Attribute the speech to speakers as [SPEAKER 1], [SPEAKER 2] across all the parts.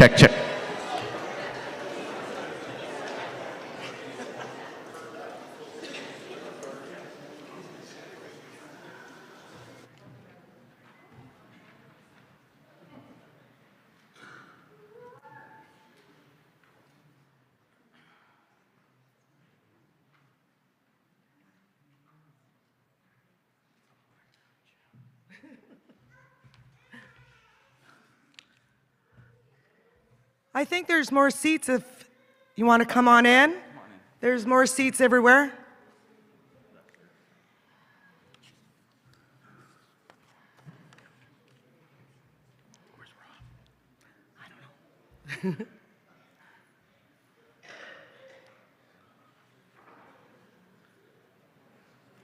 [SPEAKER 1] check, check.
[SPEAKER 2] I think there's more seats if you want to come on in. There's more seats everywhere.
[SPEAKER 1] Where's Rob? I don't know.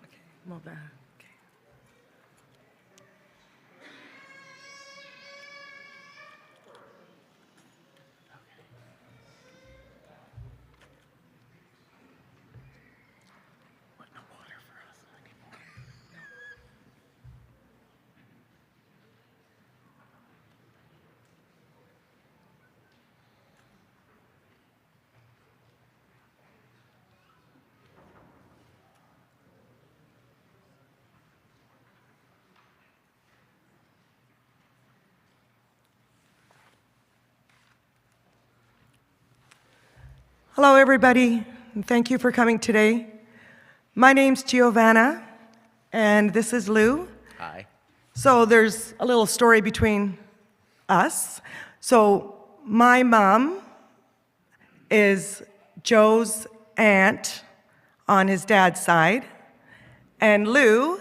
[SPEAKER 2] Okay, move that. Hello, everybody, and thank you for coming today. My name's Giovanna, and this is Lou.
[SPEAKER 1] Hi.
[SPEAKER 2] So there's a little story between us. So my mom is Joe's aunt on his dad's side, and Lou.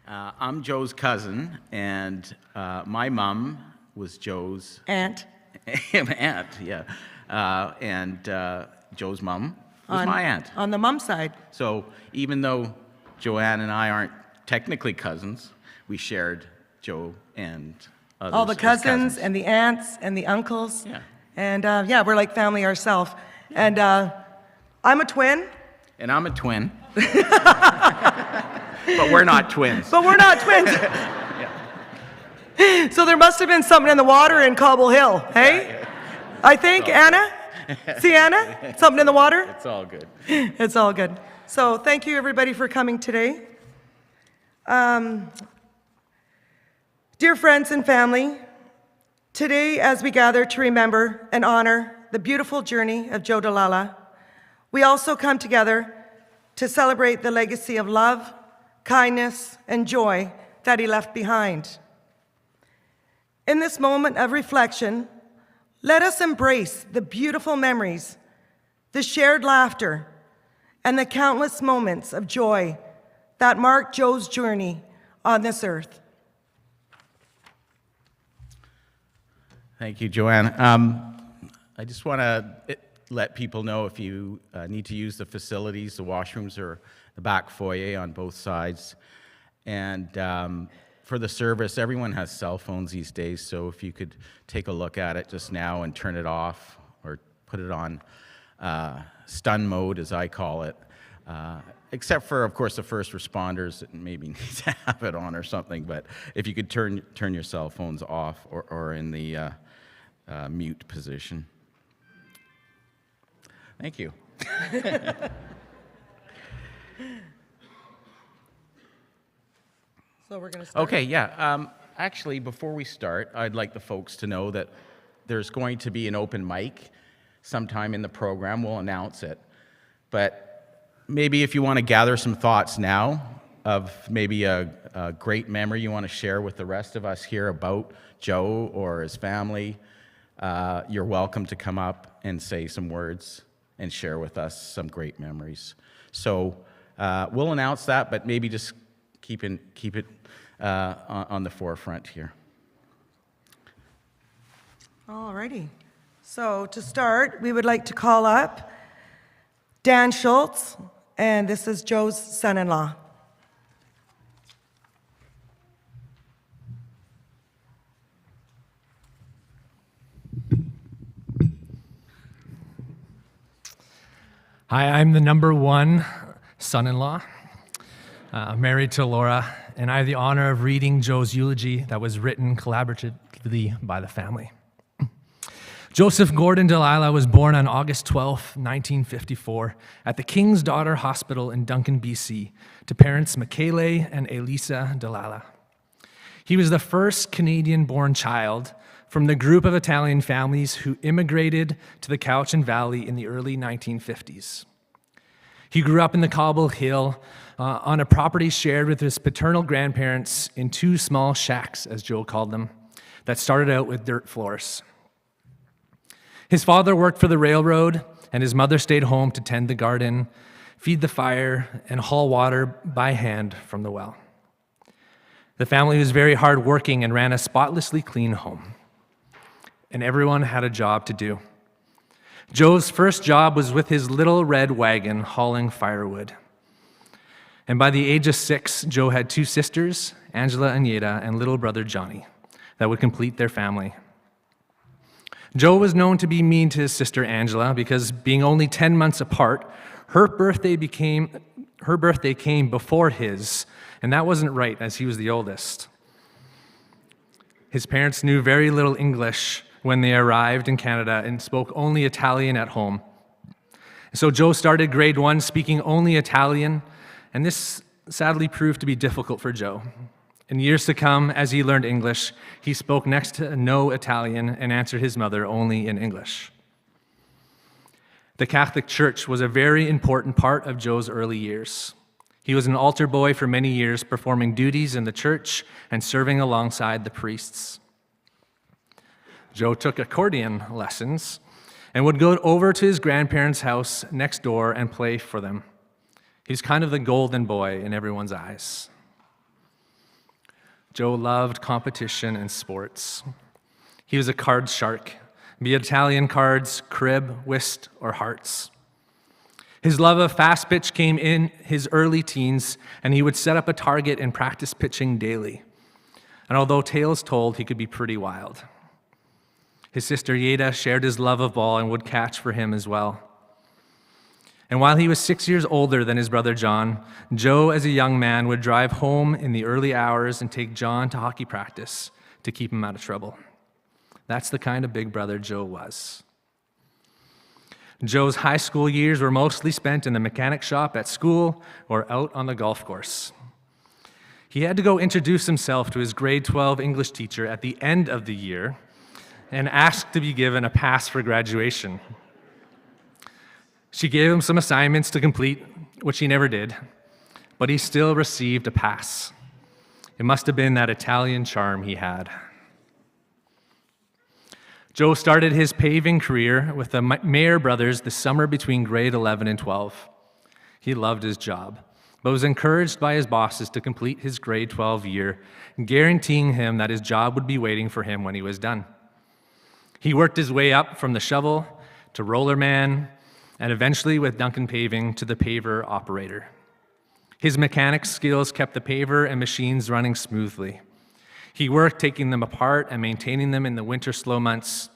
[SPEAKER 1] I'm Joe's cousin, and my mom was Joe's
[SPEAKER 2] Aunt.
[SPEAKER 1] aunt, yeah. And Joe's mom was my aunt.
[SPEAKER 2] On the mom side.
[SPEAKER 1] So even though Joanne and I aren't technically cousins, we shared Joe and others.
[SPEAKER 2] All the
[SPEAKER 1] as
[SPEAKER 2] cousins and the aunts and the uncles.
[SPEAKER 1] Yeah.
[SPEAKER 2] And yeah, we're like family ourselves. And I'm a twin.
[SPEAKER 1] And I'm a twin. But we're not twins.
[SPEAKER 2] But we're not twins. So there must have been something in the water in Cobble Hill, hey? I think, Anna? See Anna? Something in the water?
[SPEAKER 1] It's all good.
[SPEAKER 2] It's all good. So thank you, everybody, for coming today. Dear friends and family, today as we gather to remember and honor the beautiful journey of Joe DiLalla, we also come together to celebrate the legacy of love, kindness, and joy that he left behind. In this moment of reflection, let us embrace the beautiful memories, the shared laughter, and the countless moments of joy that marked Joe's journey on this earth.
[SPEAKER 1] Thank you, Joanne. I just want to let people know if you need to use the facilities, the washrooms are the back foyer on both sides. And for the service, everyone has cell phones these days, so if you could take a look at it just now and turn it off or put it on stun mode, as I call it, except for, of course, the first responders that maybe need to have it on or something, but if you could turn your cell phones off or in the mute position. Thank you.
[SPEAKER 2] So we're going to start.
[SPEAKER 1] Okay, yeah. Actually, before we start, I'd like the folks to know that there's going to be an open mic sometime in the program. We'll announce it. But maybe if you want to gather some thoughts now of maybe a great memory you want to share with the rest of us here about Joe or his family, you're welcome to come up and say some words and share with us some great memories. So we'll announce that, but maybe just keep it on the forefront here.
[SPEAKER 2] All righty. So to start, we would like to call up Dan Schultz, and this is Joe's son-in-law.
[SPEAKER 3] Hi, I'm the #1 son-in-law, married to Laura, and I have the honor of reading Joe's eulogy that was written collaboratively by the family. Joseph Gordon DiLalla was born on August 12, 1954, at the King's Daughter Hospital in Duncan, BC, to parents Michele and Elisa DiLalla. He was the first Canadian-born child from the group of Italian families who immigrated to the Cowichan Valley in the early 1950s. He grew up in the Cobble Hill on a property shared with his paternal grandparents in two small shacks, as Joe called them, that started out with dirt floors. His father worked for the railroad, and his mother stayed home to tend the garden, feed the fire, and haul water by hand from the well. The family was very hardworking and ran a spotlessly clean home, and everyone had a job to do. Joe's first job was with his little red wagon hauling firewood. And by the age of 6, Joe had 2 sisters, Angela and Yeta, and little brother Johnny, that would complete their family. Joe was known to be mean to his sister Angela because, being only 10 months apart, her birthday came before his, and that wasn't right as he was the oldest. His parents knew very little English when they arrived in Canada and spoke only Italian at home. So Joe started grade 1 speaking only Italian, and this sadly proved to be difficult for Joe. In years to come, as he learned English, he spoke next to no Italian and answered his mother only in English. The Catholic Church was a very important part of Joe's early years. He was an altar boy for many years, performing duties in the church and serving alongside the priests. Joe took accordion lessons and would go over to his grandparents' house next door and play for them. He's kind of the golden boy in everyone's eyes. Joe loved competition and sports. He was a card shark, be it Italian cards, crib, whist, or hearts. His love of fast pitch came in his early teens, and he would set up a target and practice pitching daily. And although tales told, he could be pretty wild. His sister Yeta shared his love of ball and would catch for him as well. And while he was 6 years older than his brother John, Joe, as a young man, would drive home in the early hours and take John to hockey practice to keep him out of trouble. That's the kind of big brother Joe was. Joe's high school years were mostly spent in the mechanic shop at school or out on the golf course. He had to go introduce himself to his grade 12 English teacher at the end of the year and ask to be given a pass for graduation. She gave him some assignments to complete, which he never did, but he still received a pass. It must have been that Italian charm he had. Joe started his paving career with the Mayer brothers the summer between grade 11 and 12. He loved his job, but was encouraged by his bosses to complete his grade 12 year, guaranteeing him that his job would be waiting for him when he was done. He worked his way up from the shovel to roller man, and eventually with Duncan Paving to the paver operator. His mechanics skills kept the paver and machines running smoothly. He worked taking them apart and maintaining them in the winter slow months.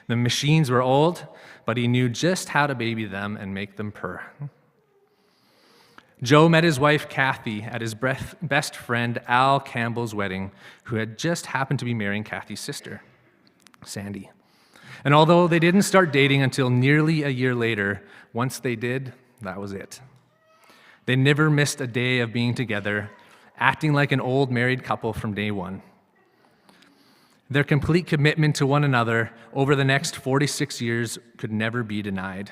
[SPEAKER 3] The machines were old, but he knew just how to baby them and make them purr. Joe met his wife Kathy at his best friend Al Campbell's wedding, who had just happened to be marrying Kathy's sister, Sandy. And although they didn't start dating until nearly a year later, once they did, that was it. They never missed a day of being together, acting like an old married couple from day one. Their complete commitment to one another over the next 46 years could never be denied.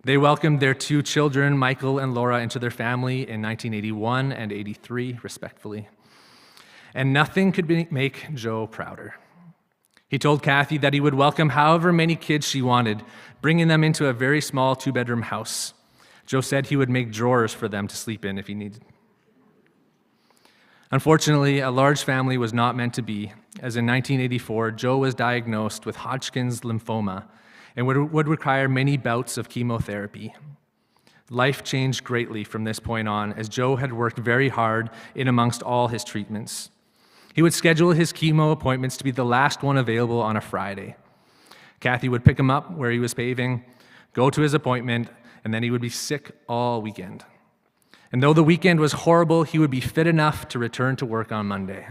[SPEAKER 3] They welcomed their 2 children, Michael and Laura, into their family in 1981 and 83, respectively. And nothing could make Joe prouder. He told Kathy that he would welcome however many kids she wanted, bringing them into a very small 2-bedroom house. Joe said he would make drawers for them to sleep in if he needed. Unfortunately, a large family was not meant to be, as in 1984, Joe was diagnosed with Hodgkin's lymphoma and would require many bouts of chemotherapy. Life changed greatly from this point on, as Joe had worked very hard in amongst all his treatments. He would schedule his chemo appointments to be the last one available on a Friday. Kathy would pick him up where he was paving, go to his appointment, and then he would be sick all weekend. And though the weekend was horrible, he would be fit enough to return to work on Monday.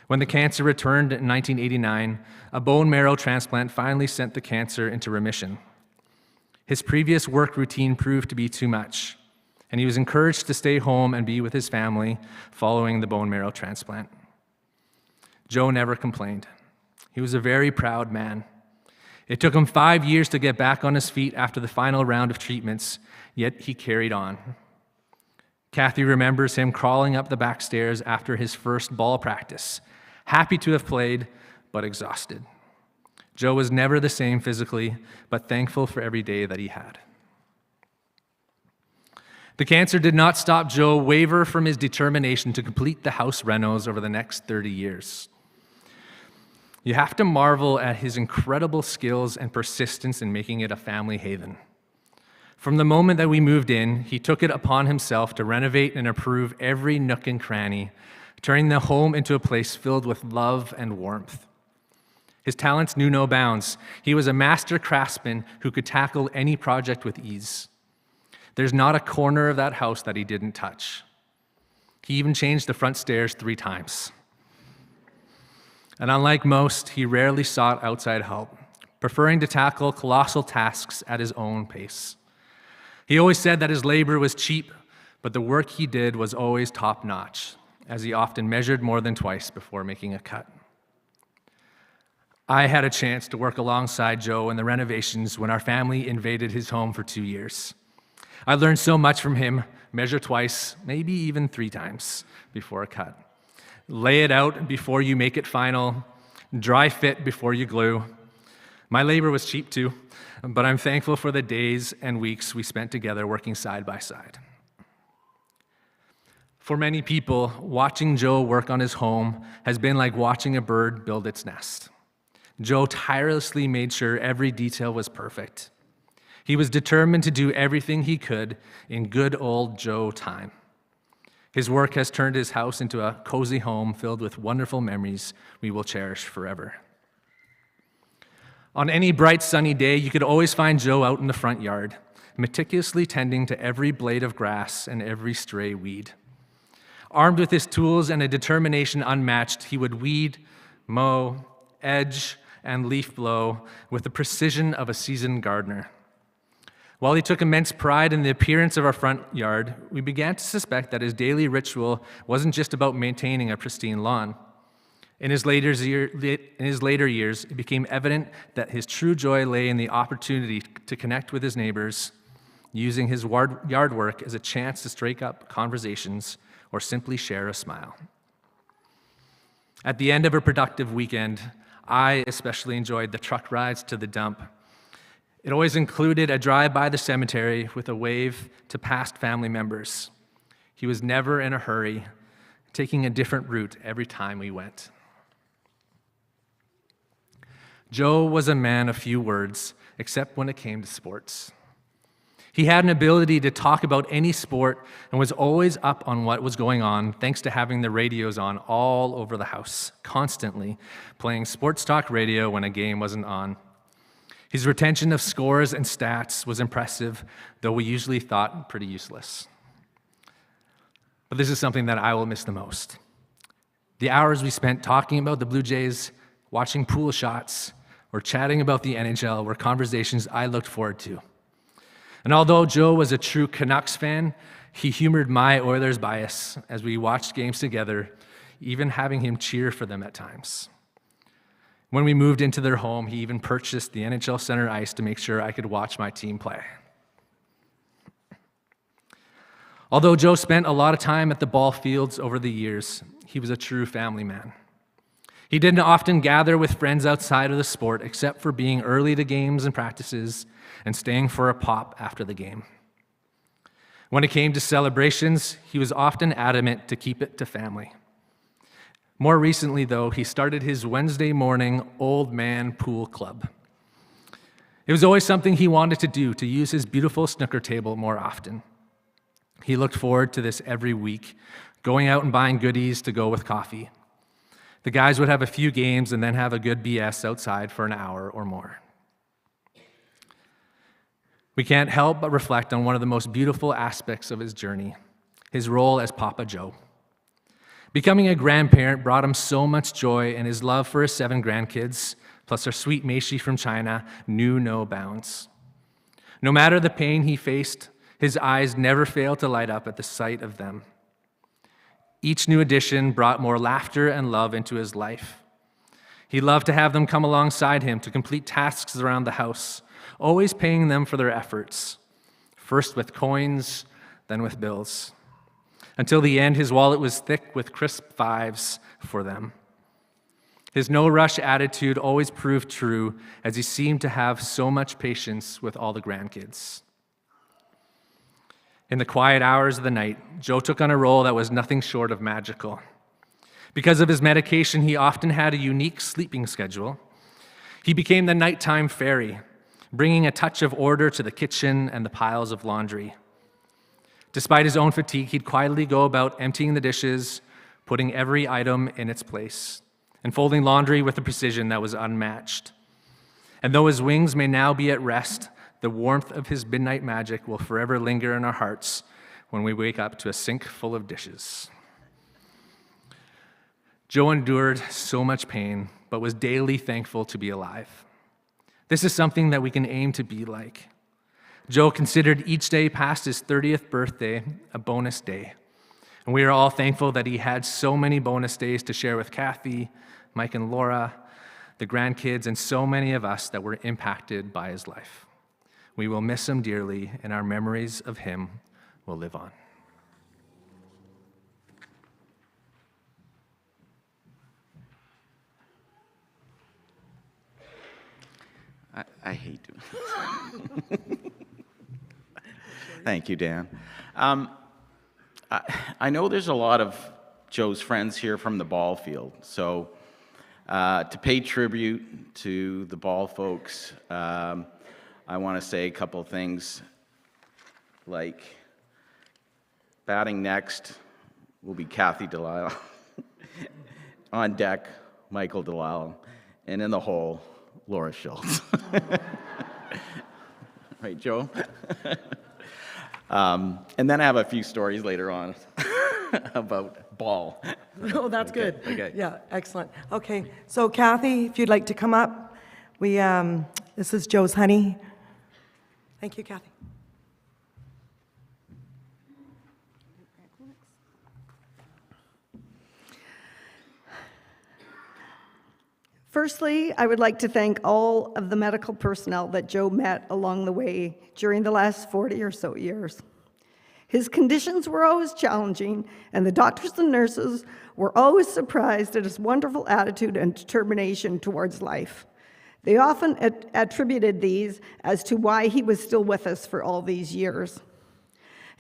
[SPEAKER 3] When the cancer returned in 1989, a bone marrow transplant finally sent the cancer into remission. His previous work routine proved to be too much, and he was encouraged to stay home and be with his family following the bone marrow transplant. Joe never complained. He was a very proud man. It took him 5 years to get back on his feet after the final round of treatments, yet he carried on. Kathy remembers him crawling up the back stairs after his first ball practice, happy to have played, but exhausted. Joe was never the same physically, but thankful for every day that he had. The cancer did not stop Joe waver from his determination to complete the house renos over the next 30 years. You have to marvel at his incredible skills and persistence in making it a family haven. From the moment that we moved in, he took it upon himself to renovate and improve every nook and cranny, turning the home into a place filled with love and warmth. His talents knew no bounds. He was a master craftsman who could tackle any project with ease. There's not a corner of that house that he didn't touch. He even changed the front stairs 3 times. And unlike most, he rarely sought outside help, preferring to tackle colossal tasks at his own pace. He always said that his labor was cheap, but the work he did was always top-notch, as he often measured more than twice before making a cut. I had a chance to work alongside Joe in the renovations when our family invaded his home for 2 years. I learned so much from him: measure twice, maybe even 3 times before a cut. Lay it out before you make it final. Dry fit before you glue. My labor was cheap too, but I'm thankful for the days and weeks we spent together working side by side. For many people, watching Joe work on his home has been like watching a bird build its nest. Joe tirelessly made sure every detail was perfect. He was determined to do everything he could in good old Joe time. His work has turned his house into a cozy home filled with wonderful memories we will cherish forever. On any bright sunny day, you could always find Joe out in the front yard, meticulously tending to every blade of grass and every stray weed. Armed with his tools and a determination unmatched, he would weed, mow, edge, and leaf blow with the precision of a seasoned gardener. While he took immense pride in the appearance of our front yard, we began to suspect that his daily ritual wasn't just about maintaining a pristine lawn. In his later years, it became evident that his true joy lay in the opportunity to connect with his neighbors, using his yard work as a chance to strike up conversations or simply share a smile. At the end of a productive weekend, I especially enjoyed the truck rides to the dump. It always included a drive by the cemetery with a wave to past family members. He was never in a hurry, taking a different route every time we went. Joe was a man of few words, except when it came to sports. He had an ability to talk about any sport and was always up on what was going on, thanks to having the radios on all over the house, constantly playing sports talk radio when a game wasn't on. His retention of scores and stats was impressive, though we usually thought pretty useless. But this is something that I will miss the most. The hours we spent talking about the Blue Jays, watching pool shots, or chatting about the NHL were conversations I looked forward to. And although Joe was a true Canucks fan, he humored my Oilers bias as we watched games together, even having him cheer for them at times. When we moved into their home, he even purchased the NHL Center ice to make sure I could watch my team play. Although Joe spent a lot of time at the ball fields over the years, he was a true family man. He didn't often gather with friends outside of the sport, except for being early to games and practices and staying for a pop after the game. When it came to celebrations, he was often adamant to keep it to family. More recently, though, he started his Wednesday morning old man pool club. It was always something he wanted to do, to use his beautiful snooker table more often. He looked forward to this every week, going out and buying goodies to go with coffee. The guys would have a few games and then have a good BS outside for an hour or more. We can't help but reflect on one of the most beautiful aspects of his journey, his role as Papa Joe. Becoming a grandparent brought him so much joy, and his love for his 7 grandkids, plus our sweet Meishi from China, knew no bounds. No matter the pain he faced, his eyes never failed to light up at the sight of them. Each new addition brought more laughter and love into his life. He loved to have them come alongside him to complete tasks around the house, always paying them for their efforts, first with coins, then with bills. Until the end, his wallet was thick with crisp 5s for them. His no-rush attitude always proved true, as he seemed to have so much patience with all the grandkids. In the quiet hours of the night, Joe took on a role that was nothing short of magical. Because of his medication, he often had a unique sleeping schedule. He became the nighttime fairy, bringing a touch of order to the kitchen and the piles of laundry. Despite his own fatigue, he'd quietly go about emptying the dishes, putting every item in its place, and folding laundry with a precision that was unmatched. And though his wings may now be at rest, the warmth of his midnight magic will forever linger in our hearts when we wake up to a sink full of dishes. Joe endured so much pain, but was daily thankful to be alive. This is something that we can aim to be like. Joe considered each day past his 30th birthday a bonus day. And we are all thankful that he had so many bonus days to share with Kathy, Mike and Laura, the grandkids, and so many of us that were impacted by his life. We will miss him dearly, and our memories of him will live on.
[SPEAKER 1] I hate doing this. Thank you, Dan. I know there's a lot of Joe's friends here from the ball field, so to pay tribute to the ball folks, I want to say a couple of things, like batting next will be Kathy DiLalla, on deck, Michael DiLalla, and in the hole, Laura Schultz. Right, Joe? And then I have a few stories later on about ball.
[SPEAKER 2] Oh, that's good.
[SPEAKER 1] Okay.
[SPEAKER 2] Yeah, excellent. Okay, so Kathy, if you'd like to come up, this is Joe's honey. Thank you, Kathy.
[SPEAKER 4] Firstly, I would like to thank all of the medical personnel that Joe met along the way during the last 40 or so years. His conditions were always challenging, and the doctors and nurses were always surprised at his wonderful attitude and determination towards life. They often attributed these as to why he was still with us for all these years.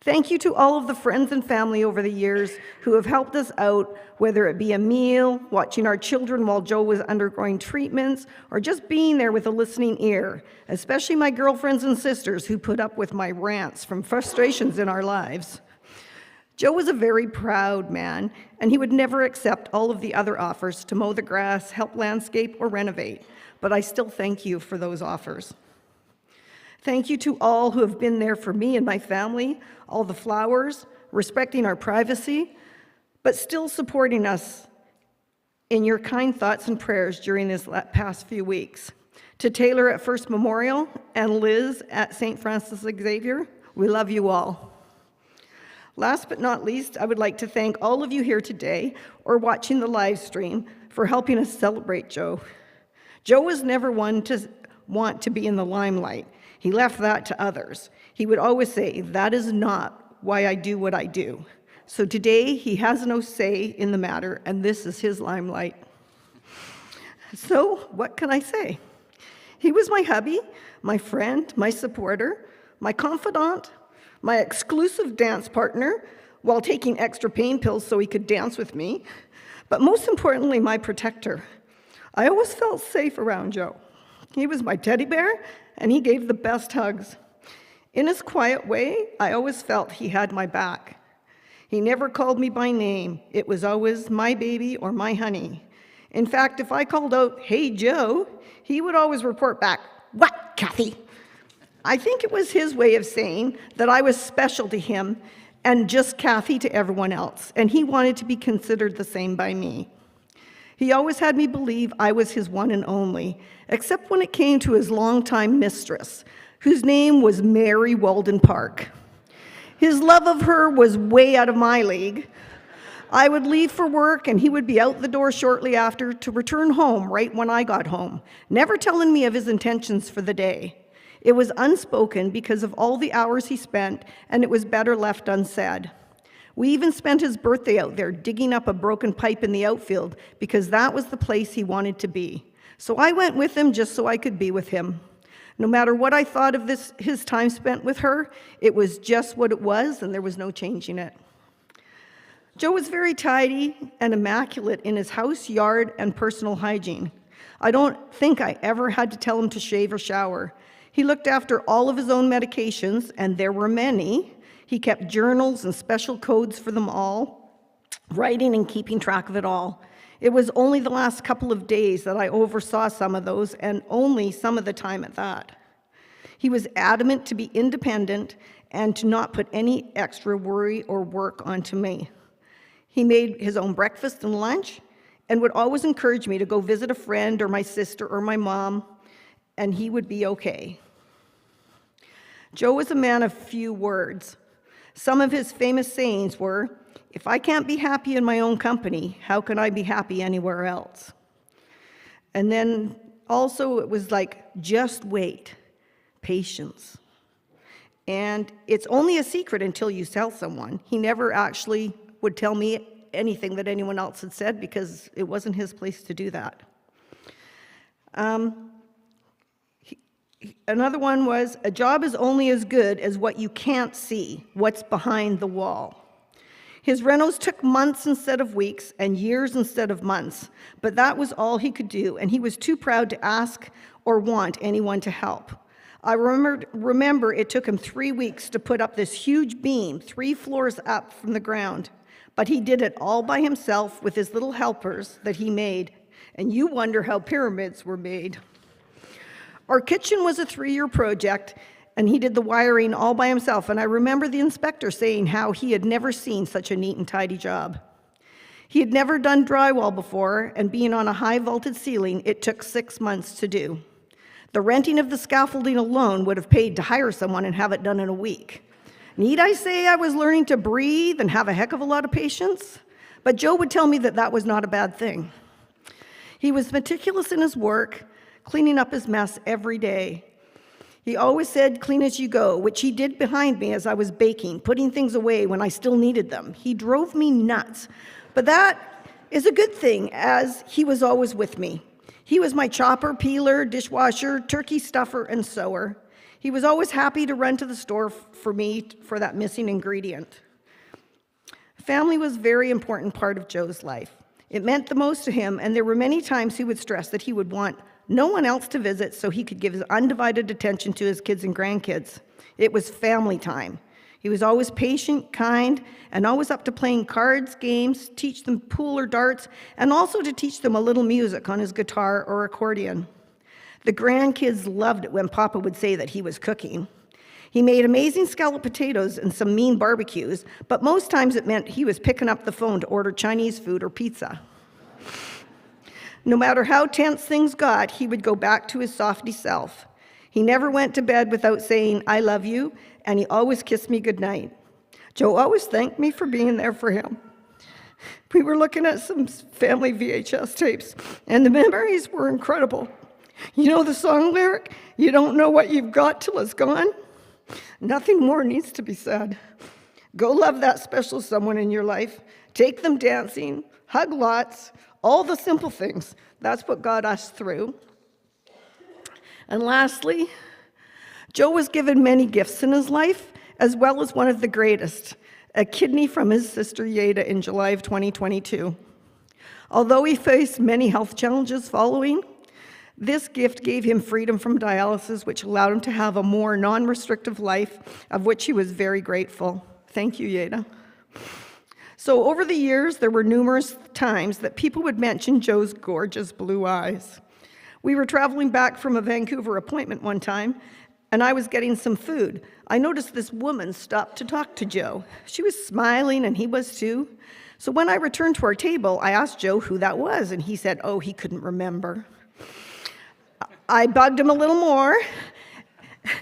[SPEAKER 4] Thank you to all of the friends and family over the years who have helped us out, whether it be a meal, watching our children while Joe was undergoing treatments, or just being there with a listening ear, especially my girlfriends and sisters who put up with my rants from frustrations in our lives. Joe was a very proud man, and he would never accept all of the other offers to mow the grass, help landscape, or renovate, but I still thank you for those offers. Thank you to all who have been there for me and my family, all the flowers, respecting our privacy, but still supporting us in your kind thoughts and prayers during this past few weeks. To Taylor at First Memorial and Liz at St. Francis Xavier, we love you all. Last but not least, I would like to thank all of you here today or watching the live stream for helping us celebrate Joe. Joe was never one to want to be in the limelight. He left that to others. He would always say, "That is not why I do what I do." So today, he has no say in the matter, and this is his limelight. So what can I say? He was my hubby, my friend, my supporter, my confidant, my exclusive dance partner, while taking extra pain pills so he could dance with me, but most importantly, my protector. I always felt safe around Joe. He was my teddy bear, and he gave the best hugs. In his quiet way, I always felt he had my back. He never called me by name. It was always my baby or my honey. In fact, if I called out, "Hey, Joe," he would always report back, "What, Kathy?" I think it was his way of saying that I was special to him and just Kathy to everyone else, and he wanted to be considered the same by me. He always had me believe I was his one and only, except when it came to his longtime mistress, whose name was Mary Walden Park. His love of her was way out of my league. I would leave for work, and he would be out the door shortly after to return home right when I got home, never telling me of his intentions for the day. It was unspoken because of all the hours he spent, and it was better left unsaid. We even spent his birthday out there digging up a broken pipe in the outfield because that was the place he wanted to be. So I went with him just so I could be with him. No matter what I thought of his time spent with her, it was just what it was, and there was no changing it. Joe was very tidy and immaculate in his house, yard, and personal hygiene. I don't think I ever had to tell him to shave or shower. He looked after all of his own medications, and there were many. He kept journals and special codes for them all, writing and keeping track of it all. It was only the last couple of days that I oversaw some of those, and only some of the time at that. He was adamant to be independent and to not put any extra worry or work onto me. He made his own breakfast and lunch and would always encourage me to go visit a friend or my sister or my mom, and he would be okay. Joe was a man of few words. Some of his famous sayings were, "If I can't be happy in my own company, how can I be happy anywhere else?" And then also it was like, just wait, patience. And it's only a secret until you tell someone. He never actually would tell me anything that anyone else had said because it wasn't his place to do that. Another one was, a job is only as good as what you can't see, what's behind the wall. His renos took months instead of weeks and years instead of months, but that was all he could do, and he was too proud to ask or want anyone to help. I remember it took him 3 weeks to put up this huge beam 3 floors up from the ground, but he did it all by himself with his little helpers that he made, and you wonder how pyramids were made. Our kitchen was a 3-year project, and he did the wiring all by himself, and I remember the inspector saying how he had never seen such a neat and tidy job. He had never done drywall before, and being on a high vaulted ceiling, it took 6 months to do. The renting of the scaffolding alone would have paid to hire someone and have it done in a week. Need I say I was learning to breathe and have a heck of a lot of patience? But Joe would tell me that that was not a bad thing. He was meticulous in his work, cleaning up his mess every day. He always said, "Clean as you go," which he did behind me as I was baking, putting things away when I still needed them. He drove me nuts, but that is a good thing, as he was always with me. He was my chopper, peeler, dishwasher, turkey stuffer, and sewer. He was always happy to run to the store for me for that missing ingredient. Family was a very important part of Joe's life. It meant the most to him, and there were many times he would stress that he would want no one else to visit so he could give his undivided attention to his kids and grandkids. It was family time. He was always patient, kind, and always up to playing cards, games, teach them pool or darts, and also to teach them a little music on his guitar or accordion. The grandkids loved it when Papa would say that he was cooking. He made amazing scalloped potatoes and some mean barbecues, but most times it meant he was picking up the phone to order Chinese food or pizza. No matter how tense things got, he would go back to his softy self. He never went to bed without saying, "I love you," and he always kissed me goodnight. Joe always thanked me for being there for him. We were looking at some family VHS tapes, and the memories were incredible. You know the song lyric, "You don't know what you've got till it's gone"? Nothing more needs to be said. Go love that special someone in your life. Take them dancing, hug lots, all the simple things. That's what got us through. And lastly, Joe was given many gifts in his life, as well as one of the greatest, a kidney from his sister Yeta in July of 2022. Although he faced many health challenges following, this gift gave him freedom from dialysis, which allowed him to have a more non-restrictive life, of which he was very grateful. Thank you, Yeta. So over the years, there were numerous times that people would mention Joe's gorgeous blue eyes. We were traveling back from a Vancouver appointment one time, and I was getting some food, I noticed this woman stopped to talk to Joe. She was smiling, and he was too. So when I returned to our table, I asked Joe who that was, and he said, oh, he couldn't remember. I bugged him a little more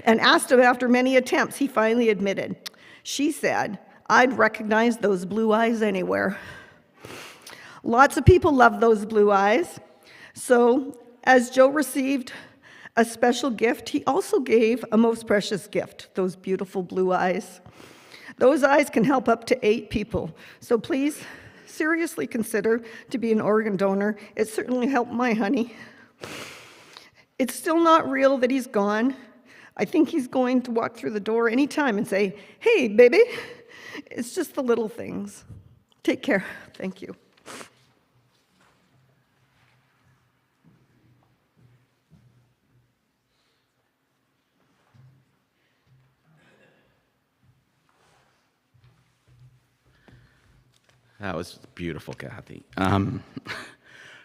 [SPEAKER 4] and asked him after many attempts. He finally admitted. She said, I'd recognize those blue eyes anywhere. Lots of people love those blue eyes. So as Joe received a special gift, he also gave a most precious gift, those beautiful blue eyes. Those eyes can help up to 8 people. So please seriously consider to be an organ donor. It certainly helped my honey. It's still not real that he's gone. I think he's going to walk through the door anytime and say, hey, baby. It's just the little things. Take care. Thank you.
[SPEAKER 1] That was beautiful, Kathy.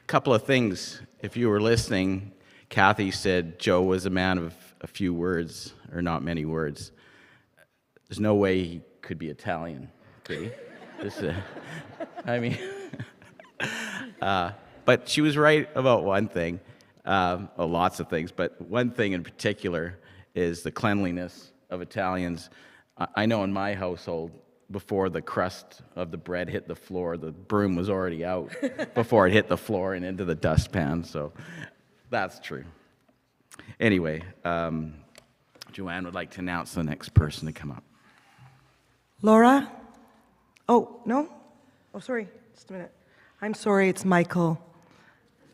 [SPEAKER 1] Couple of things. If you were listening, Kathy said Joe was a man of a few words, or not many words. There's no way he could be Italian, okay? But she was right about one thing, well, lots of things, but one thing in particular is the cleanliness of Italians. I know in my household, before the crust of the bread hit the floor, the broom was already out before it hit the floor and into the dustpan, so that's true. Anyway, Joanne would like to announce the next person to come up.
[SPEAKER 2] Laura? Oh, no? Oh, sorry, just a minute. I'm sorry, it's Michael.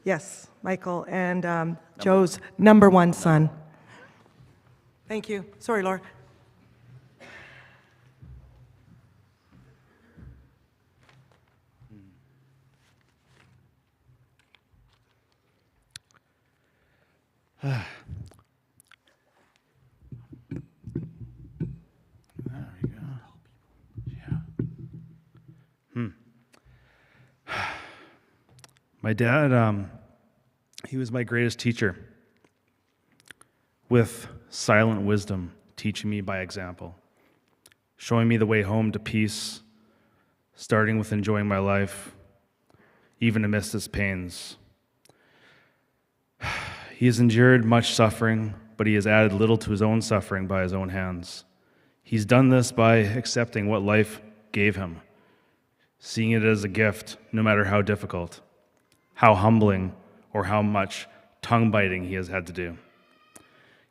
[SPEAKER 2] Yes, Michael, and Joe's number 1 son. Thank you. Sorry, Laura.
[SPEAKER 5] There you go. Yeah. My dad, he was my greatest teacher, with silent wisdom, teaching me by example, showing me the way home to peace, starting with enjoying my life, even amidst its pains. He has endured much suffering, but he has added little to his own suffering by his own hands. He's done this by accepting what life gave him, seeing it as a gift, no matter how difficult, how humbling, or how much tongue-biting he has had to do.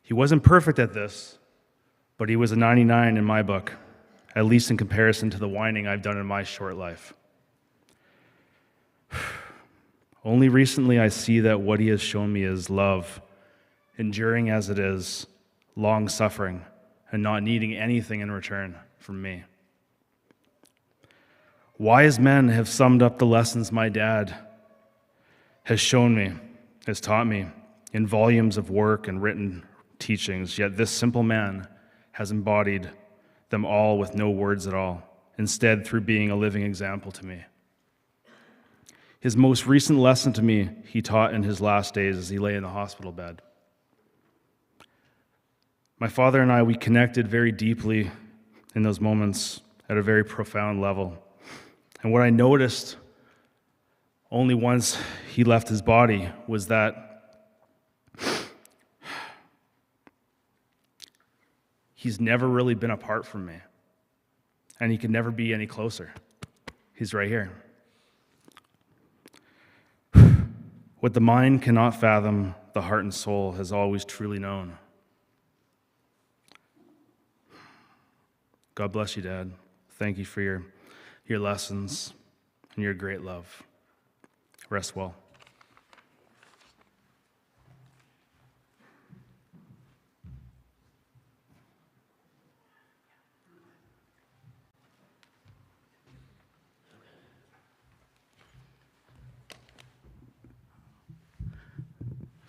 [SPEAKER 5] He wasn't perfect at this, but he was a 99 in my book, at least in comparison to the whining I've done in my short life. Only recently I see that what he has shown me is love, enduring as it is, long-suffering, and not needing anything in return from me. Wise men have summed up the lessons my dad has shown me, has taught me, in volumes of work and written teachings, yet this simple man has embodied them all with no words at all, instead through being a living example to me. His most recent lesson to me, he taught in his last days as he lay in the hospital bed. My father and I, we connected very deeply in those moments at a very profound level. And what I noticed only once he left his body was that he's never really been apart from me. And he could never be any closer. He's right here. What the mind cannot fathom, the heart and soul has always truly known. God bless you, Dad. Thank you for your lessons and your great love. Rest well.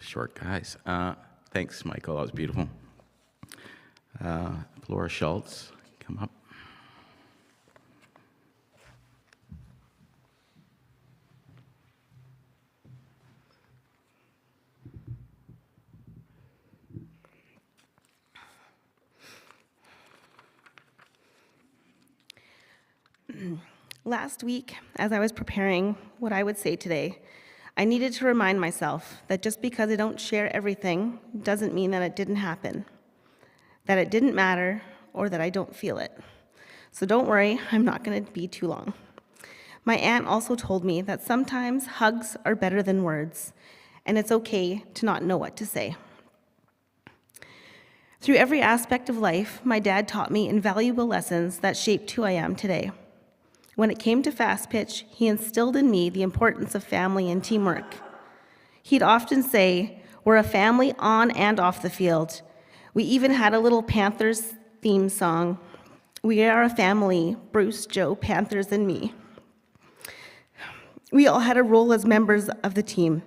[SPEAKER 1] Short guys. Thanks, Michael. That was beautiful. Laura Schultz, come up.
[SPEAKER 6] Last week, as I was preparing what I would say today, I needed to remind myself that just because I don't share everything doesn't mean that it didn't happen, that it didn't matter, or that I don't feel it. So don't worry, I'm not going to be too long. My aunt also told me that sometimes hugs are better than words, and it's okay to not know what to say. Through every aspect of life, my dad taught me invaluable lessons that shaped who I am today. When it came to fast pitch, he instilled in me the importance of family and teamwork. He'd often say, "We're a family on and off the field." We even had a little Panthers theme song. "We are a family, Bruce, Joe, Panthers, and me." We all had a role as members of the team.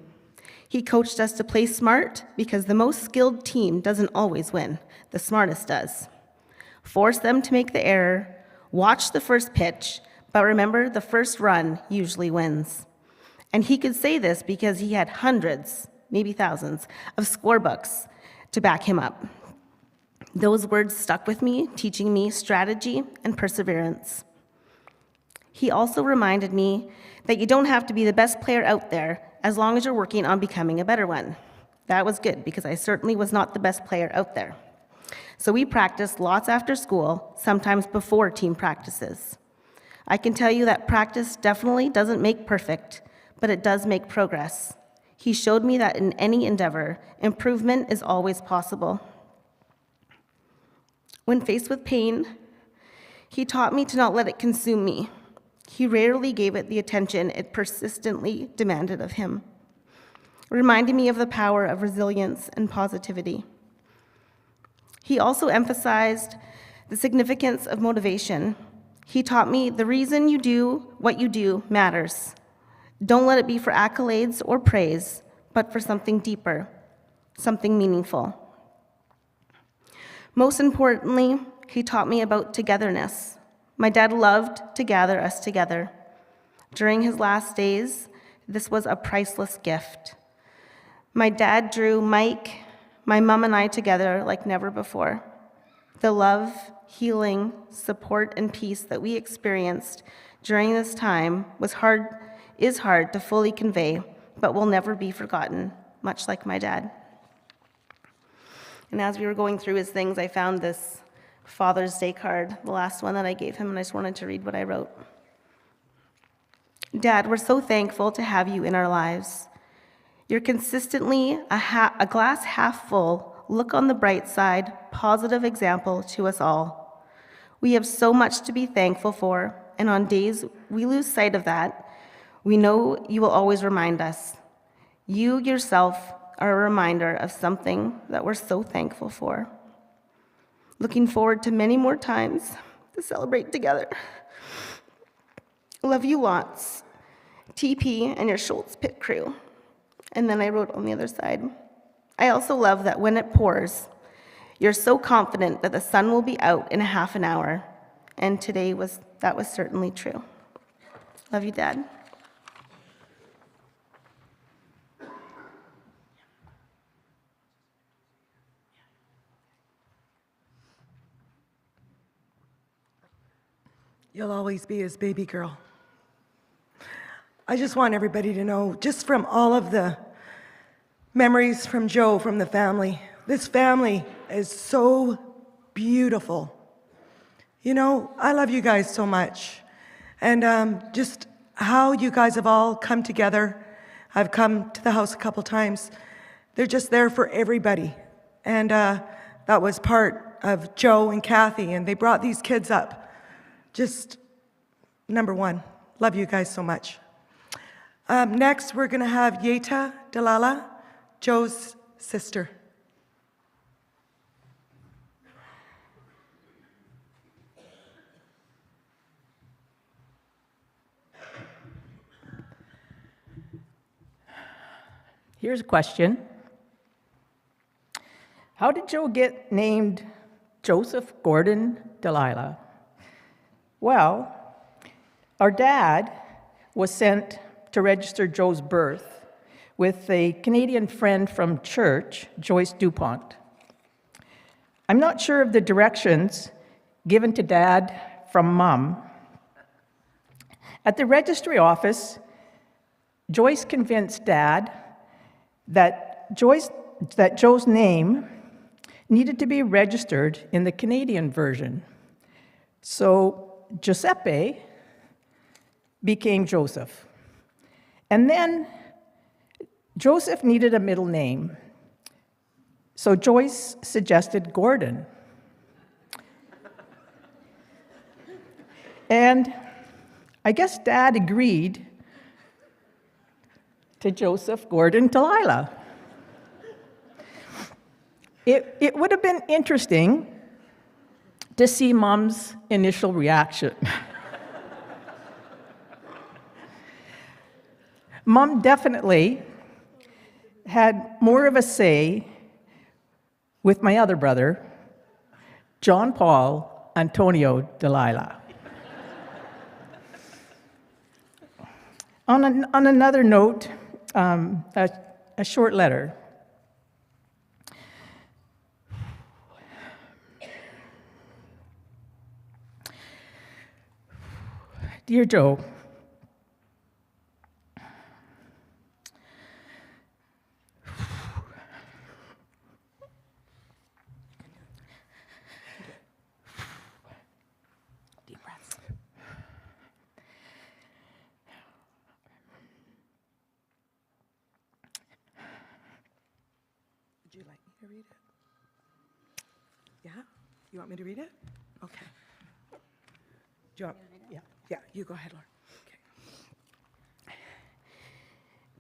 [SPEAKER 6] He coached us to play smart because the most skilled team doesn't always win. The smartest does. Force them to make the error, watch the first pitch, but remember, the first run usually wins. And he could say this because he had hundreds, maybe thousands, of scorebooks to back him up. Those words stuck with me, teaching me strategy and perseverance. He also reminded me that you don't have to be the best player out there as long as you're working on becoming a better one. That was good because I certainly was not the best player out there. So we practiced lots after school, sometimes before team practices. I can tell you that practice definitely doesn't make perfect, but it does make progress. He showed me that in any endeavor, improvement is always possible. When faced with pain, he taught me to not let it consume me. He rarely gave it the attention it persistently demanded of him, reminding me of the power of resilience and positivity. He also emphasized the significance of motivation. He taught me the reason you do what you do matters. Don't let it be for accolades or praise, but for something deeper, something meaningful. Most importantly, he taught me about togetherness. My dad loved to gather us together. During his last days, this was a priceless gift. My dad drew Mike, my mom, and I together like never before. The love, healing, support, and peace that we experienced during this time is hard to fully convey, but will never be forgotten, much like my dad. And as we were going through his things, I found this Father's Day card, the last one that I gave him, and I just wanted to read what I wrote. "Dad, we're so thankful to have you in our lives. You're consistently a glass half full, look on the bright side, positive example to us all. We have so much to be thankful for, and on days we lose sight of that, we know you will always remind us. You yourself are a reminder of something that we're so thankful for. Looking forward to many more times to celebrate together. Love you lots. TP and your Schultz pit crew." And then I wrote on the other side, "I also love that when it pours, you're so confident that the sun will be out in a half an hour." And today that was certainly true. Love you, Dad.
[SPEAKER 2] You'll always be his baby girl. I just want everybody to know, just from all of the memories from Joe, from the family, this family is so beautiful. You know, I love you guys so much. And just how you guys have all come together. I've come to the house a couple times. They're just there for everybody. And that was part of Joe and Kathy, and they brought these kids up. Just number one. Love you guys so much. Next, we're going to have Yeta, DiLalla, Joe's sister.
[SPEAKER 7] Here's a question. How did Joe get named Joseph Gordon DiLalla? Well, our dad was sent to register Joe's birth with a Canadian friend from church, Joyce DuPont. I'm not sure of the directions given to Dad from Mom, At the registry office, Joyce convinced Dad that Joe's name needed to be registered in the Canadian version. So Giuseppe became Joseph. And then Joseph needed a middle name. So Joyce suggested Gordon. And I guess Dad agreed to Joseph Gordon DiLalla. It would have been interesting to see Mom's initial reaction. Mom definitely had more of a say with my other brother, John Paul Antonio DiLalla. On another note, a short letter. Dear Joe, deep breaths.
[SPEAKER 2] Would you like me to read it? Yeah? You want me to read it? Okay. Do you want? Yeah, you go ahead, Laura. Okay.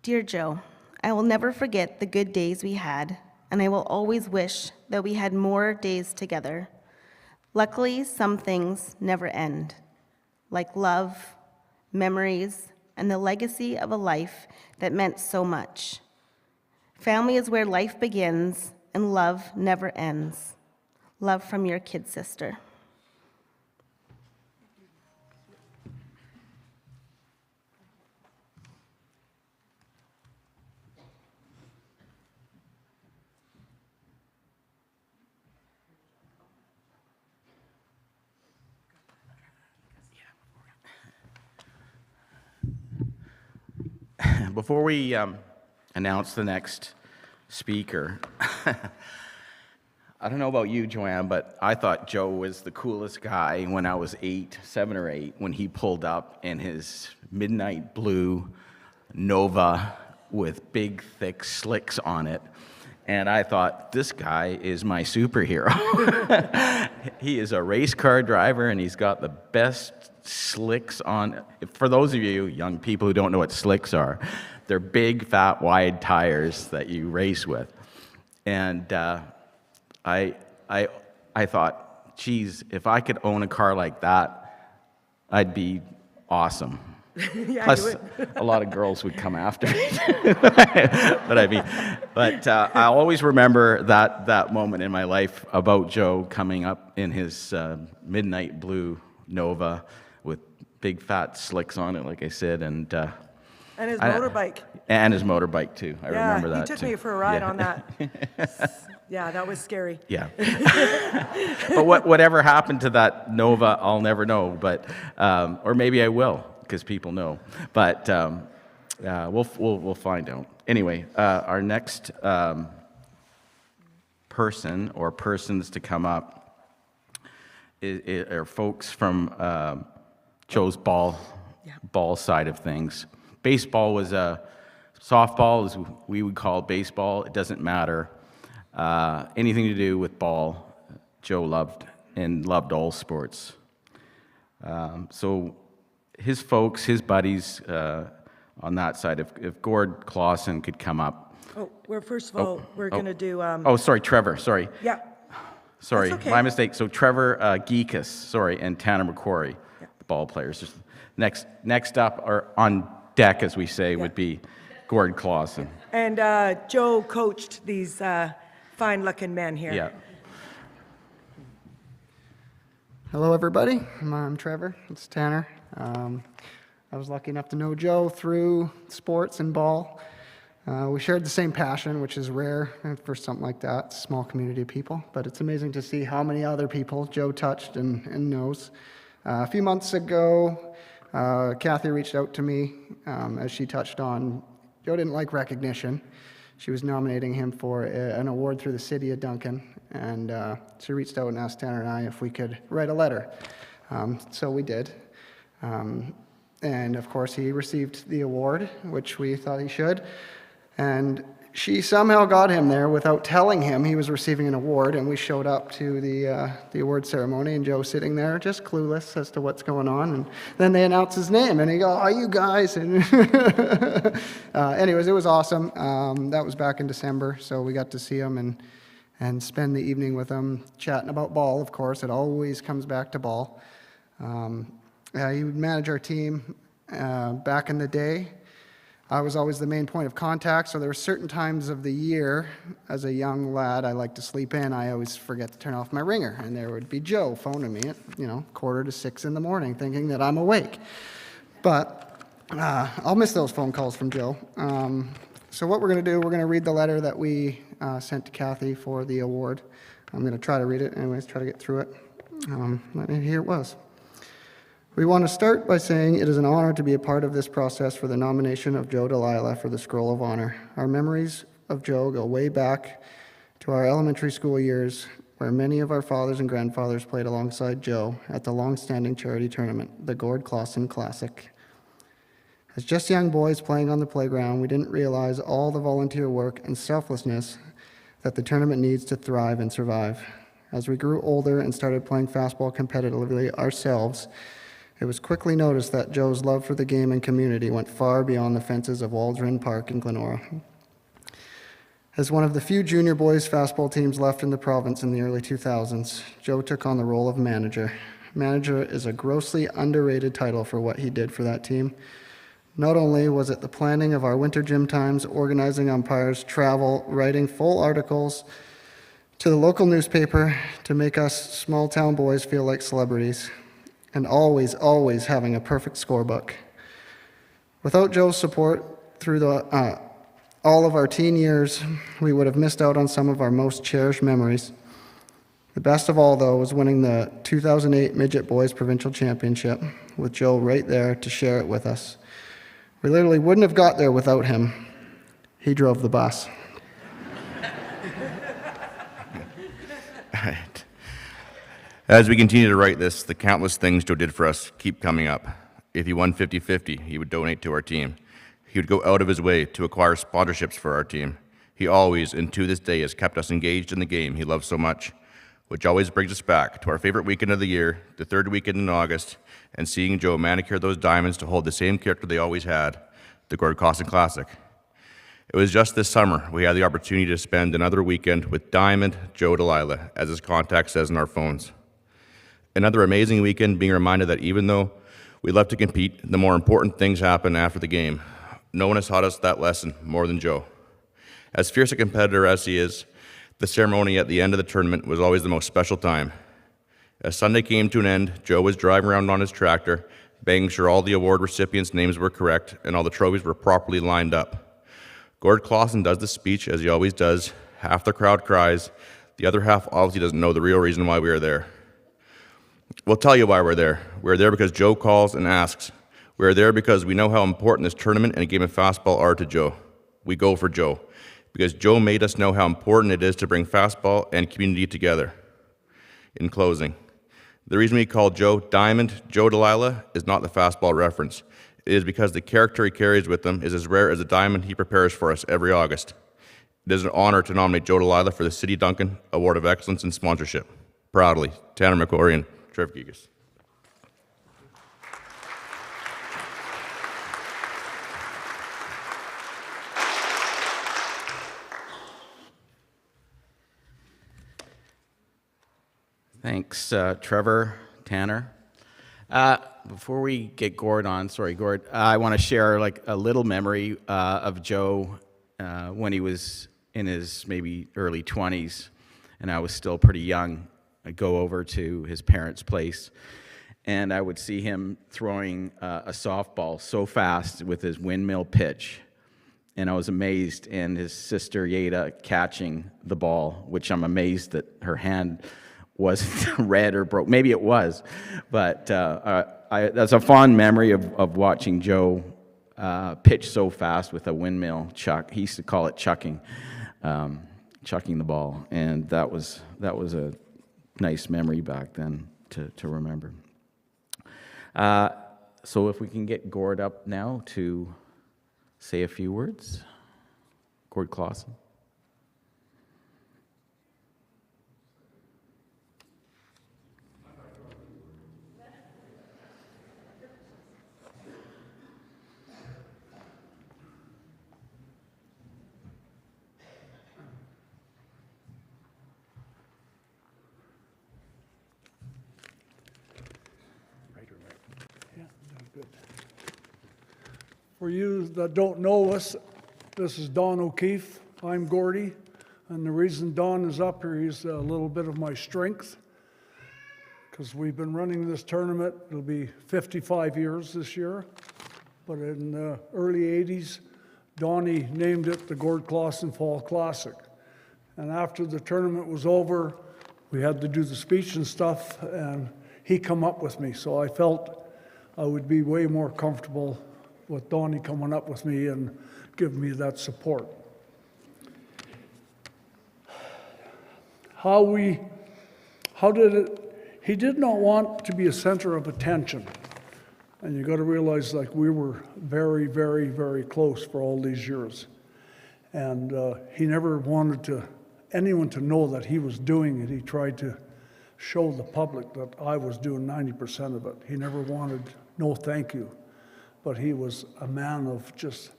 [SPEAKER 6] Dear Joe, I will never forget the good days we had, and I will always wish that we had more days together. Luckily, some things never end, like love, memories, and the legacy of a life that meant so much. Family is where life begins, and love never ends. Love from your kid sister.
[SPEAKER 1] Before we announce the next speaker, I don't know about you, Joanne, but I thought Joe was the coolest guy when I was 7 or 8, when he pulled up in his midnight blue Nova with big, thick slicks on it. And I thought, this guy is my superhero. He is a race car driver, and he's got the best slicks on. For those of you young people who don't know what slicks are, they're big, fat, wide tires that you race with. And I thought, geez, if I could own a car like that, I'd be awesome.
[SPEAKER 2] Yeah,
[SPEAKER 1] Plus, a lot of girls would come after me. But I always remember that moment in my life about Joe coming up in his midnight blue Nova with big fat slicks on it, like I said, and
[SPEAKER 2] his motorbike.
[SPEAKER 1] And his motorbike too. I remember that.
[SPEAKER 2] He took
[SPEAKER 1] too.
[SPEAKER 2] me for a ride
[SPEAKER 1] Yeah.
[SPEAKER 2] on that. Yeah, that was scary.
[SPEAKER 1] Yeah. But whatever happened to that Nova, I'll never know. But or maybe I will, because people know. But we'll find out. Anyway, our next person or persons to come up are folks from Joe's ball side of things. Baseball was softball, as we would call baseball. It doesn't matter. Anything to do with ball, Joe loved, and loved all sports. So his folks, his buddies on that side, if Gord Closson could come up.
[SPEAKER 2] Oh, first of all, we're going to do...
[SPEAKER 1] Sorry, Trevor, sorry.
[SPEAKER 2] Yeah.
[SPEAKER 1] Sorry,
[SPEAKER 2] That's okay.
[SPEAKER 1] my mistake. So Trevor Geekus, and Tanner McQuarrie, the ball players. Just next up, or on deck, as we say, would be Gord Closson.
[SPEAKER 2] And Joe coached these fine-looking men here.
[SPEAKER 1] Yeah.
[SPEAKER 8] Hello, everybody. I'm Trevor. It's Tanner. I was lucky enough to know Joe through sports and ball. We shared the same passion, which is rare for something like that. It's a small community of people, but it's amazing to see how many other people Joe touched and knows. A few months ago, Kathy reached out to me, as she touched on. Joe didn't like recognition. She was nominating him for an award through the city of Duncan, and she reached out and asked Tanner and I if we could write a letter. So we did. And of course, he received the award, which we thought he should. And she somehow got him there without telling him he was receiving an award, and we showed up to the award ceremony, and Joe sitting there just clueless as to what's going on, and then they announced his name, and he go, "Oh, you guys," and anyways, it was awesome. That was back in December, so we got to see him and spend the evening with him, chatting about ball, of course. It always comes back to ball. He would manage our team back in the day. I was always the main point of contact, so there were certain times of the year, as a young lad, I like to sleep in. I always forget to turn off my ringer, and there would be Joe phoning me at 5:45 in the morning, thinking that I'm awake. But I'll miss those phone calls from Joe. So what we're going to do, we're going to read the letter that we sent to Kathy for the award. I'm going to try to read it, anyways, try to get through it. And here it was. We want to start by saying it is an honor to be a part of this process for the nomination of Joe DiLalla for the Scroll of Honor. Our memories of Joe go way back to our elementary school years, where many of our fathers and grandfathers played alongside Joe at the long-standing charity tournament, the Gord Closson Classic. As just young boys playing on the playground, we didn't realize all the volunteer work and selflessness that the tournament needs to thrive and survive. As we grew older and started playing fastball competitively ourselves, it was quickly noticed that Joe's love for the game and community went far beyond the fences of Waldron Park in Glenora. As one of the few junior boys fastball teams left in the province in the early 2000s, Joe took on the role of manager. Manager is a grossly underrated title for what he did for that team. Not only was it the planning of our winter gym times, organizing umpires, travel, writing full articles to the local newspaper to make us small town boys feel like celebrities, and always having a perfect scorebook. Without Joe's support through all of our teen years, we would have missed out on some of our most cherished memories. The best of all, though, was winning the 2008 Midget Boys Provincial Championship, with Joe right there to share it with us. We literally wouldn't have got there without him. He drove the bus.
[SPEAKER 9] All right. As we continue to write this, the countless things Joe did for us keep coming up. If he won 50-50, he would donate to our team. He would go out of his way to acquire sponsorships for our team. He always, and to this day, has kept us engaged in the game he loves so much, which always brings us back to our favorite weekend of the year, the third weekend in August, and seeing Joe manicure those diamonds to hold the same character they always had, the Gord Closson Classic. It was just this summer we had the opportunity to spend another weekend with Diamond Joe DiLalla, as his contact says in our phones. Another amazing weekend, being reminded that even though we love to compete, the more important things happen after the game. No one has taught us that lesson more than Joe. As fierce a competitor as he is, the ceremony at the end of the tournament was always the most special time. As Sunday came to an end, Joe was driving around on his tractor, making sure all the award recipients' names were correct and all the trophies were properly lined up. Gord Closson does the speech, as he always does. Half the crowd cries. The other half obviously doesn't know the real reason why we are there. We'll tell you why we're there. We're there because Joe calls and asks. We're there because we know how important this tournament and a game of fastball are to Joe. We go for Joe, because Joe made us know how important it is to bring fastball and community together. In closing, the reason we call Joe Diamond Joe DiLalla is not the fastball reference. It is because the character he carries with him is as rare as the diamond he prepares for us every August. It is an honor to nominate Joe DiLalla for the City Duncan Award of Excellence in Sponsorship. Proudly, Tanner McCory and Trevor Gigas.
[SPEAKER 1] Thanks, Trevor, Tanner. Before we get Gord on, Gord, I want to share like a little memory of Joe when he was in his maybe early 20s, and I was still pretty young. I'd go over to his parents' place, and I would see him throwing a softball so fast with his windmill pitch, and I was amazed, and his sister Yeta catching the ball, which I'm amazed that her hand wasn't red or broke. Maybe it was, but that's a fond memory of watching Joe pitch so fast with a windmill chuck. He used to call it chucking, chucking the ball, and that was a nice memory back then to remember. So if we can get Gord up now to say a few words. Gord Closson.
[SPEAKER 10] For you that don't know us, this is Don O'Keefe. I'm Gordy, and the reason Don is up here, he's a little bit of my strength, because we've been running this tournament. It'll be 55 years this year, but in the early 80s, Donnie named it the Gord Closson Fall Classic. And after the tournament was over, we had to do the speech and stuff, and he come up with me, so I felt I would be way more comfortable with Donnie coming up with me and giving me that support. He did not want to be a center of attention. And you got to realize, like, we were very, very, very close for all these years. And he never wanted anyone to know that he was doing it. He tried to show the public that I was doing 90% of it. He never wanted no thank you. But he was a man of just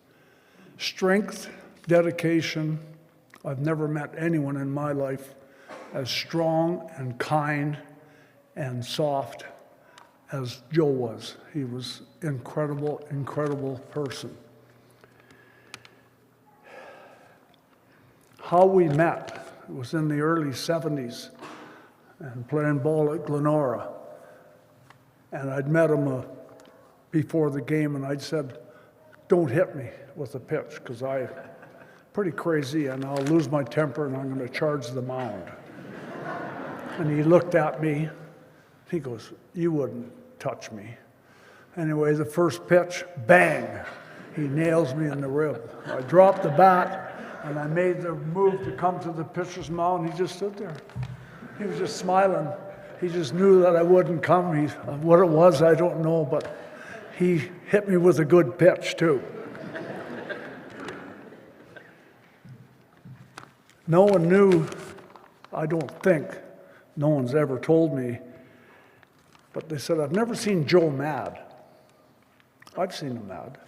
[SPEAKER 10] strength, dedication. I've never met anyone in my life as strong and kind and soft as Joe was. He was incredible, incredible person. How we met was in the early 70s and playing ball at Glenora. And I'd met him before the game, and I'd said, don't hit me with a pitch, because I'm pretty crazy and I'll lose my temper and I'm going to charge the mound. And he looked at me, he goes, you wouldn't touch me. Anyway, the first pitch, bang, he nails me in the rib. I dropped the bat and I made the move to come to the pitcher's mound. He just stood there. He was just smiling. He just knew that I wouldn't come. What it was, I don't know, but he hit me with a good pitch, too. No one knew, I don't think, no one's ever told me, but they said, I've never seen Joe mad. I've seen him mad,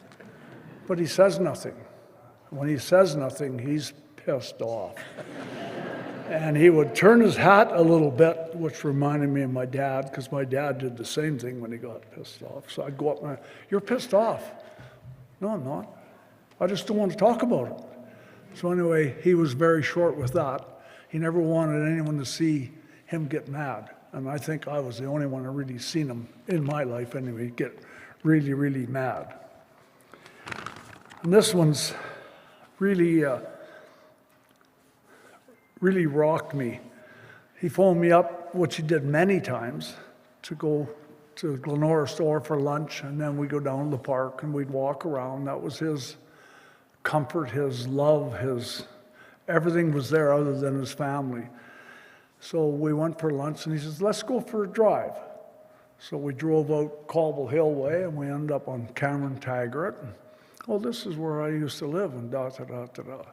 [SPEAKER 10] but he says nothing. When he says nothing, he's pissed off. And he would turn his hat a little bit, which reminded me of my dad, because my dad did the same thing when he got pissed off. So I'd go up and you're pissed off. No, I'm not. I just don't want to talk about it. So anyway, he was very short with that. He never wanted anyone to see him get mad. And I think I was the only one who really seen him, in my life anyway, get really, really mad. And this one's really rocked me. He phoned me up, which he did many times, to go to the Glenora store for lunch, and then we'd go down to the park and we'd walk around. That was his comfort, his love, everything was there other than his family. So we went for lunch and he says, let's go for a drive. So we drove out Cobble Hill Way and we ended up on Cameron Taggart. And, this is where I used to live, and da-da-da-da-da.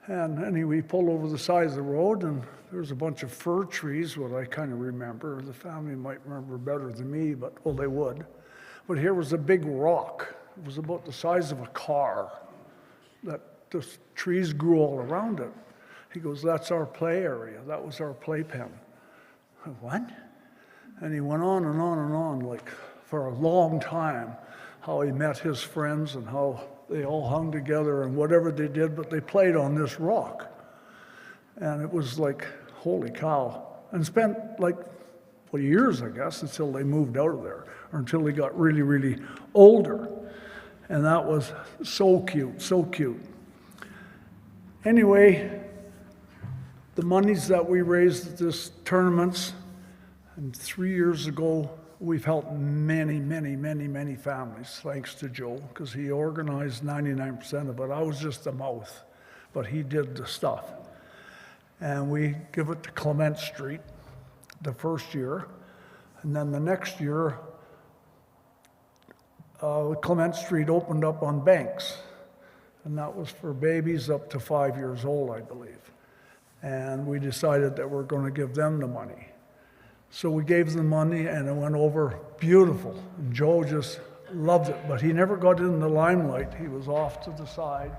[SPEAKER 10] And anyway, we pulled over the side of the road, and there was a bunch of fir trees, what I kind of remember. The family might remember better than me, but, they would. But here was a big rock. It was about the size of a car. That the trees grew all around it. He goes, that's our play area. That was our playpen. I went, what? And he went on and on and on, like for a long time, how he met his friends and how they all hung together and whatever they did, but they played on this rock. And it was like, holy cow. And spent years, I guess, until they moved out of there, or until they got really, really older. And that was so cute, so cute. Anyway, the monies that we raised at this tournaments, and 3 years ago, we've helped many, many, many, many families, thanks to Joe, because he organized 99% of it. I was just the mouth, but he did the stuff. And we give it to Clement Street the first year, and then the next year, Clement Street opened up on Banks, and that was for babies up to 5 years old, I believe. And we decided that we're going to give them the money. So we gave them money, and it went over beautiful. And Joe just loved it, but he never got in the limelight. He was off to the side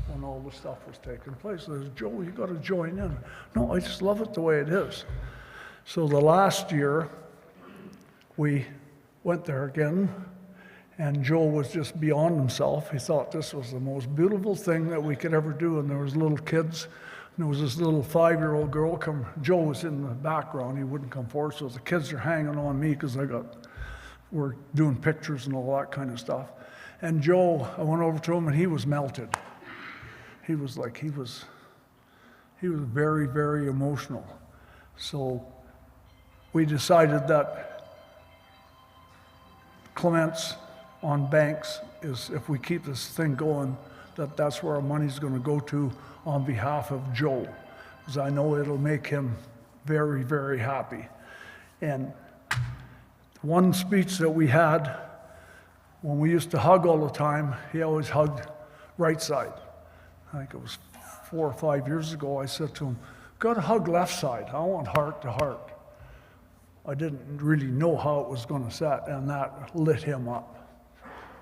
[SPEAKER 10] when all the stuff was taking place. I said, Joe, you got to join in. No, I just love it the way it is. So the last year, we went there again, and Joe was just beyond himself. He thought this was the most beautiful thing that we could ever do, and there was little kids. And there was this little 5-year-old girl come. Joe was in the background. He wouldn't come forward, so the kids are hanging on me because we're doing pictures and all that kind of stuff. And Joe, I went over to him, and he was melted. He was very, very emotional. So we decided that Clement's on Banks is, if we keep this thing going, that's where our money's going to go to on behalf of Joe, because I know it'll make him very, very happy. And one speech that we had, when we used to hug all the time, he always hugged right side. I think it was 4 or 5 years ago, I said to him, got to hug left side. I want heart to heart. I didn't really know how it was going to set, and that lit him up.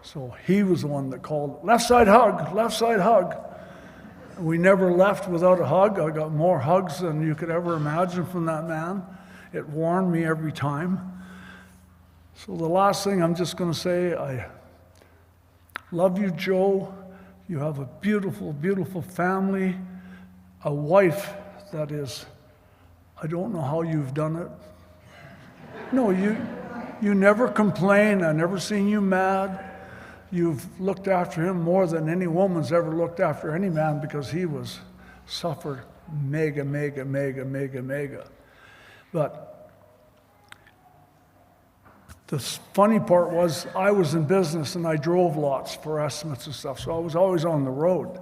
[SPEAKER 10] So he was the one that called, left side hug, left side hug. We never left without a hug. I got more hugs than you could ever imagine from that man. It warmed me every time. So the last thing I'm just going to say, I love you, Joe. You have a beautiful, beautiful family, a wife that is, I don't know how you've done it. No, you never complain. I never seen you mad. You've looked after him more than any woman's ever looked after any man, because he suffered mega. But the funny part was I was in business and I drove lots for estimates and stuff, so I was always on the road.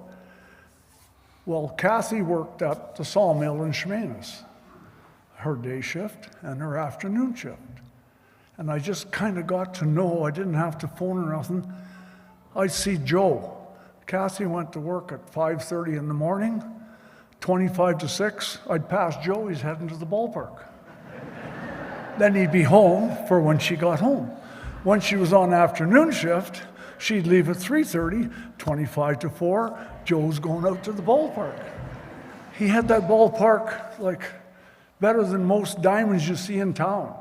[SPEAKER 10] Well, Kathy worked at the sawmill in Chemainus, her day shift and her afternoon shift. And I just kind of got to know, I didn't have to phone or nothing. I'd see Joe. Kathy went to work at 5:30 in the morning, 25 to 6, I'd pass Joe, he's heading to the ballpark. Then he'd be home for when she got home. When she was on afternoon shift, she'd leave at 3:30, 25 to 4, Joe's going out to the ballpark. He had that ballpark like better than most diamonds you see in town.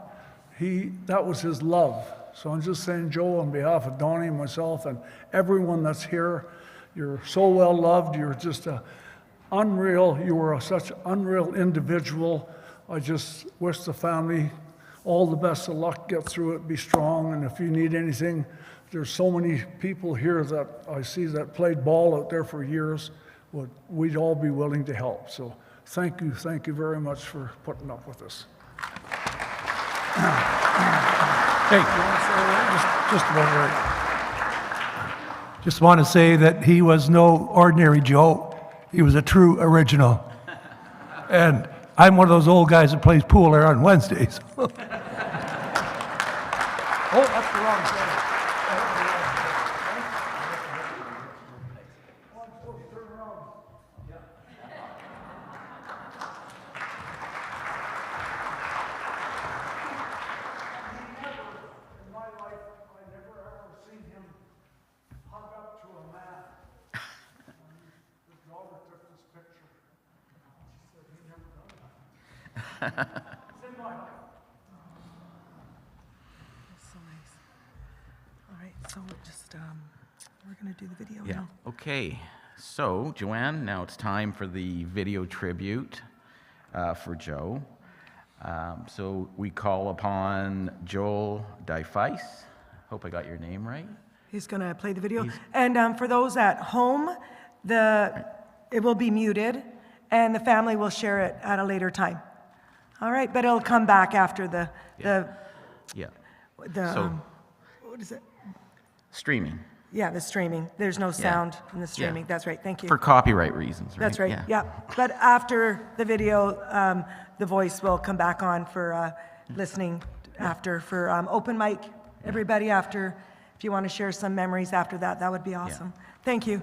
[SPEAKER 10] That was his love. So I'm just saying, Joe, on behalf of Donnie and myself and everyone that's here, you're so well loved. You're just you were such an unreal individual. I just wish the family all the best of luck, get through it, be strong, and if you need anything, there's so many people here that I see that played ball out there for years. We'd all be willing to help. So thank you very much for putting up with us.
[SPEAKER 11] Hey, just want to say that he was no ordinary Joe. He was a true original. And I'm one of those old guys that plays pool there on Wednesdays.
[SPEAKER 10] Oh, that's the wrong thing.
[SPEAKER 2] That's so nice. All right, so we're going to do the video now.
[SPEAKER 1] Okay. So, Joanne, now it's time for the video tribute for Joe. So we call upon Joel Dyfeis. Hope I got your name right.
[SPEAKER 2] He's going to play the video. And for those at home, it will be muted, and the family will share it at a later time. All right, but it'll come back after the
[SPEAKER 1] Yeah.
[SPEAKER 2] The,
[SPEAKER 1] So-
[SPEAKER 2] what is it?
[SPEAKER 1] Streaming,
[SPEAKER 2] Yeah, the streaming. There's no sound in the streaming. That's right. Thank you.
[SPEAKER 1] for copyright reasons, right?
[SPEAKER 2] That's right.
[SPEAKER 1] Yeah.
[SPEAKER 2] Yeah. But after the video, the voice will come back on for listening after for open mic. Everybody after, if you want to share some memories after that, that would be awesome. Thank you.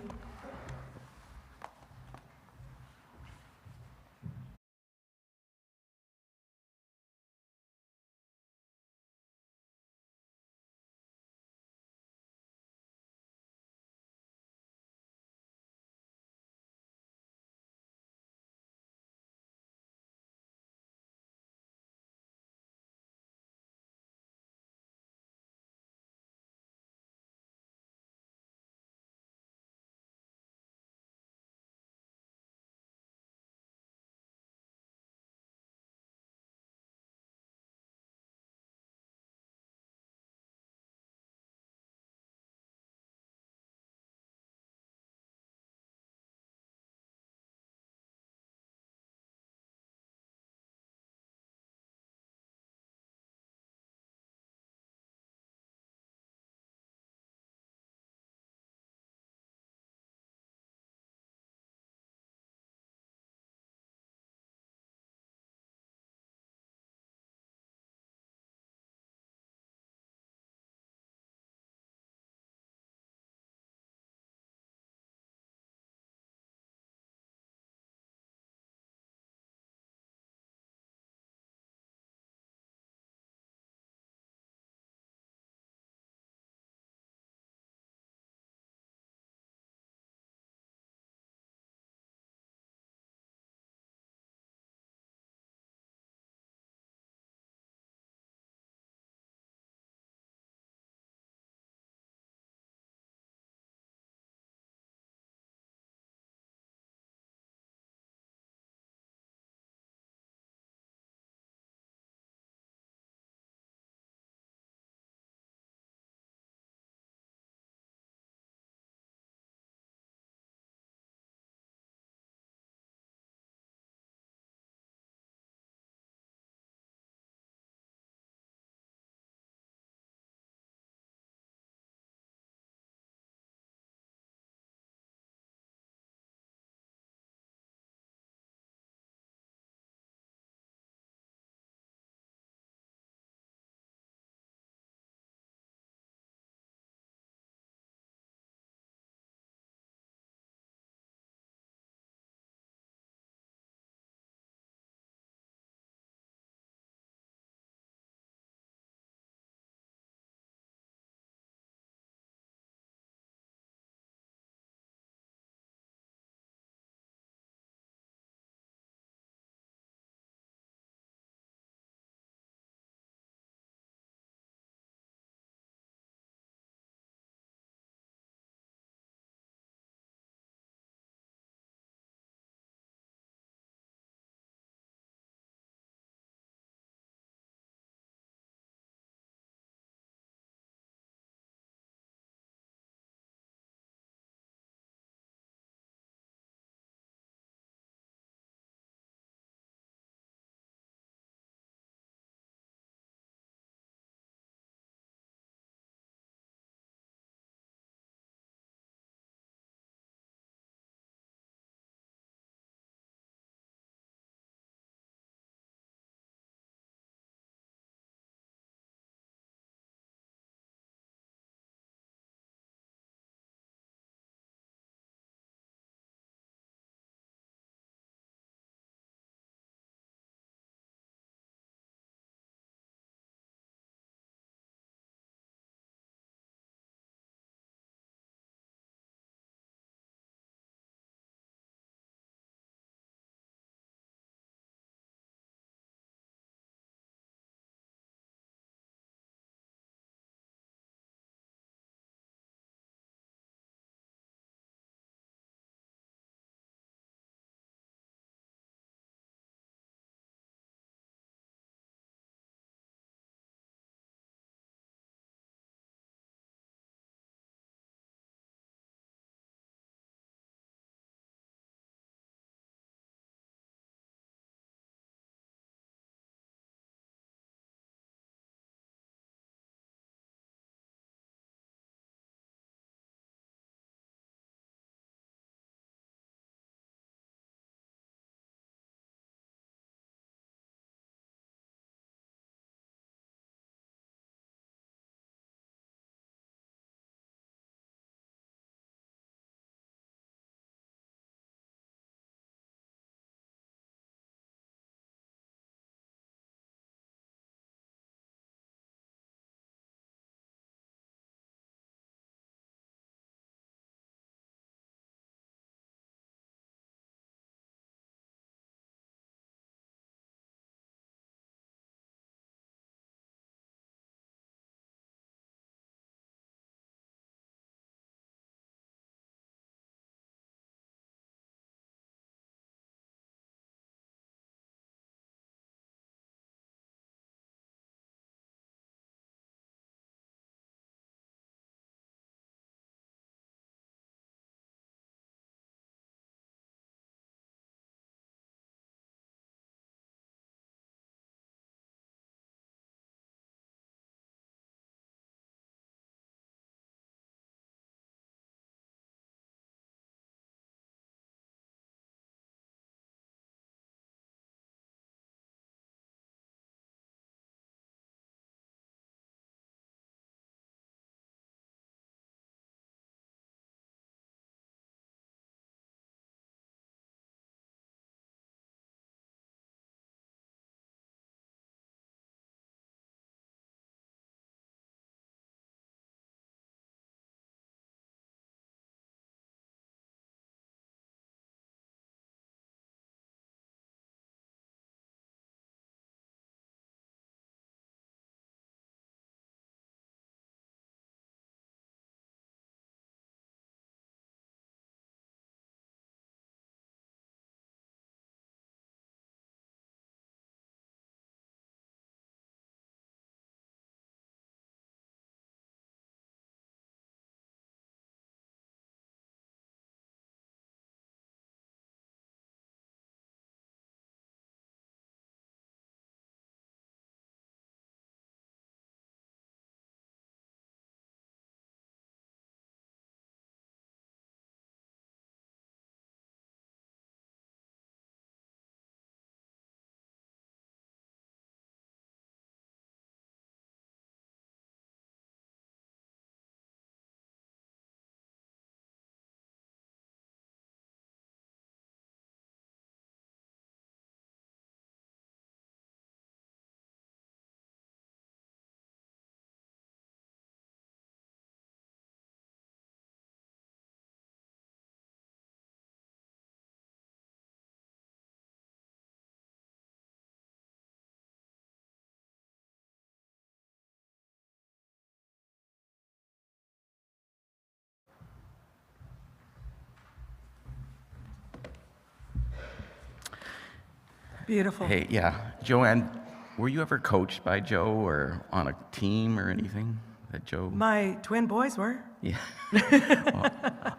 [SPEAKER 2] Beautiful.
[SPEAKER 1] Hey, yeah, Joanne, were you ever coached by Joe or on a team or anything that Joe?
[SPEAKER 2] My twin boys were.
[SPEAKER 1] Yeah. Well,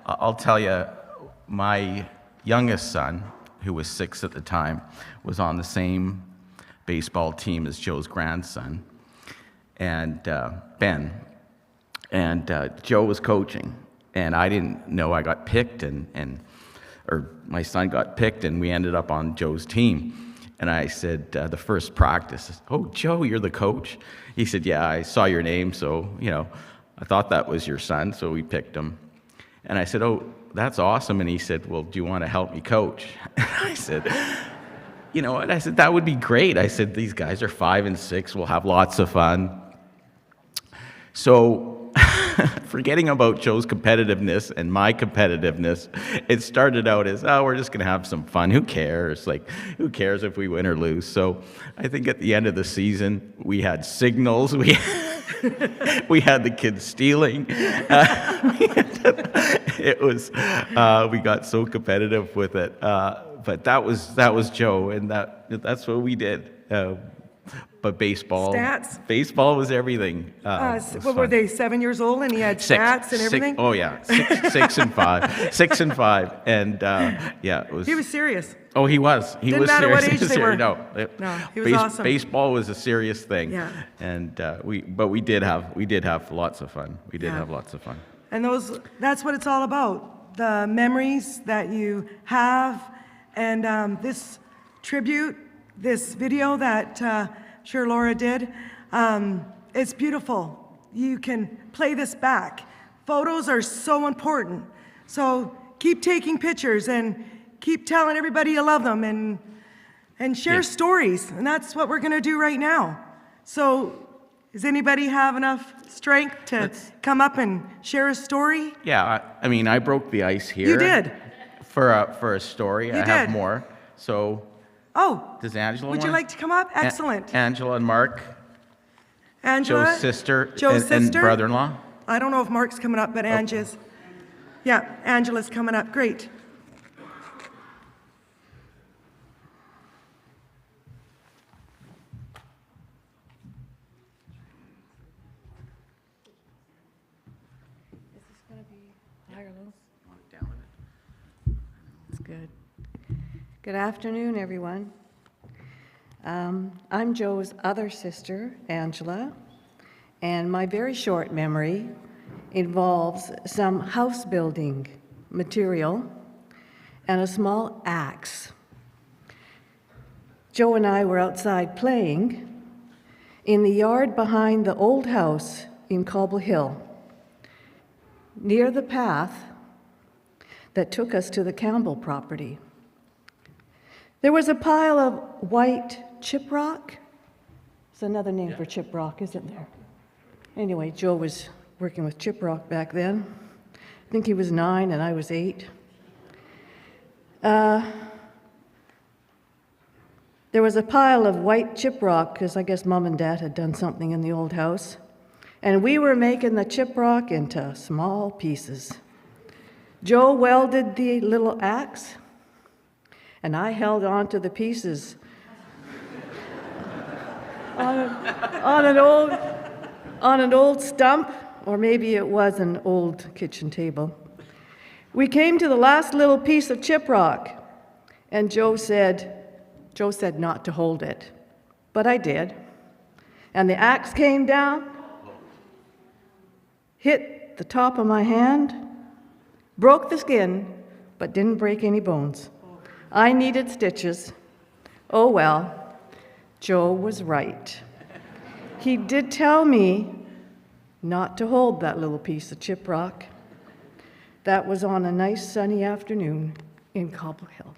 [SPEAKER 1] I'll tell you, my youngest son, who was 6 at the time, was on the same baseball team as Joe's grandson, and Ben. And Joe was coaching, and I didn't know I got picked, or my son got picked, and we ended up on Joe's team. And I said, the first practice, "Oh, Joe, you're the coach?" He said, "Yeah, I saw your name, so, I thought that was your son, so we picked him." And I said, "Oh, that's awesome." And he said, "Well, do you want to help me coach?" And I said, "You know what?" I said, "That would be great." I said, "These guys are 5 and 6. We'll have lots of fun." So, forgetting about Joe's competitiveness and my competitiveness, it started out as, "Oh, we're just going to have some fun. Who cares? Who cares if we win or lose?" So I think at the end of the season, we had signals. We had the kids stealing. We got so competitive with it. But that was Joe, and that's what we did. But baseball.
[SPEAKER 2] Stats?
[SPEAKER 1] Baseball was everything.
[SPEAKER 2] What were they, 7 years old, and he had stats and everything?
[SPEAKER 1] Oh, yeah. 6 and 5. 6 and 5. And, yeah, it was...
[SPEAKER 2] He was serious.
[SPEAKER 1] Oh, he was. He
[SPEAKER 2] Didn't
[SPEAKER 1] was
[SPEAKER 2] matter
[SPEAKER 1] serious.
[SPEAKER 2] what age they were.
[SPEAKER 1] No,
[SPEAKER 2] he was awesome.
[SPEAKER 1] Baseball was a serious thing.
[SPEAKER 2] Yeah.
[SPEAKER 1] And we did have lots of fun. We did have lots of fun.
[SPEAKER 2] And that's what it's all about. The memories that you have, and this tribute, this video that sure Laura did, it's beautiful. You can play this back. Photos are so important. So keep taking pictures and keep telling everybody you love them, and share stories. And that's what we're going to do right now. So does anybody have enough strength to come up and share a story?
[SPEAKER 1] Yeah, I broke the ice here.
[SPEAKER 2] You did.
[SPEAKER 1] For a story. I have more. So...
[SPEAKER 2] Oh,
[SPEAKER 1] does Angela
[SPEAKER 2] would you like to come up? Excellent.
[SPEAKER 1] Angela and Mark.
[SPEAKER 2] Angela,
[SPEAKER 1] Joe's sister.
[SPEAKER 2] Joe's
[SPEAKER 1] and
[SPEAKER 2] sister.
[SPEAKER 1] brother-in-law.
[SPEAKER 2] I don't know if Mark's coming up, but Ange is. Yeah, Angela's coming up. Great.
[SPEAKER 12] Is this going to be higher or low? That's good. Good afternoon, everyone. I'm Joe's other sister, Angela, and my very short memory involves some house building material and a small axe. Joe and I were outside playing in the yard behind the old house in Cobble Hill, near the path that took us to the Campbell property. There was a pile of white chiprock. It's another name for chiprock, isn't there? Anyway, Joe was working with chiprock back then. I think he was 9 and I was 8. There was a pile of white chiprock because I guess Mom and Dad had done something in the old house. And we were making the chiprock into small pieces. Joe welded the little axe, and I held on to the pieces on an old stump, or maybe it was an old kitchen table. We came to the last little piece of chiprock, and Joe said not to hold it, but I did. And the axe came down, hit the top of my hand, broke the skin, but didn't break any bones. I needed stitches. Oh well, Joe was right. He did tell me not to hold that little piece of chiprock. That was on a nice sunny afternoon in Cobble Hill.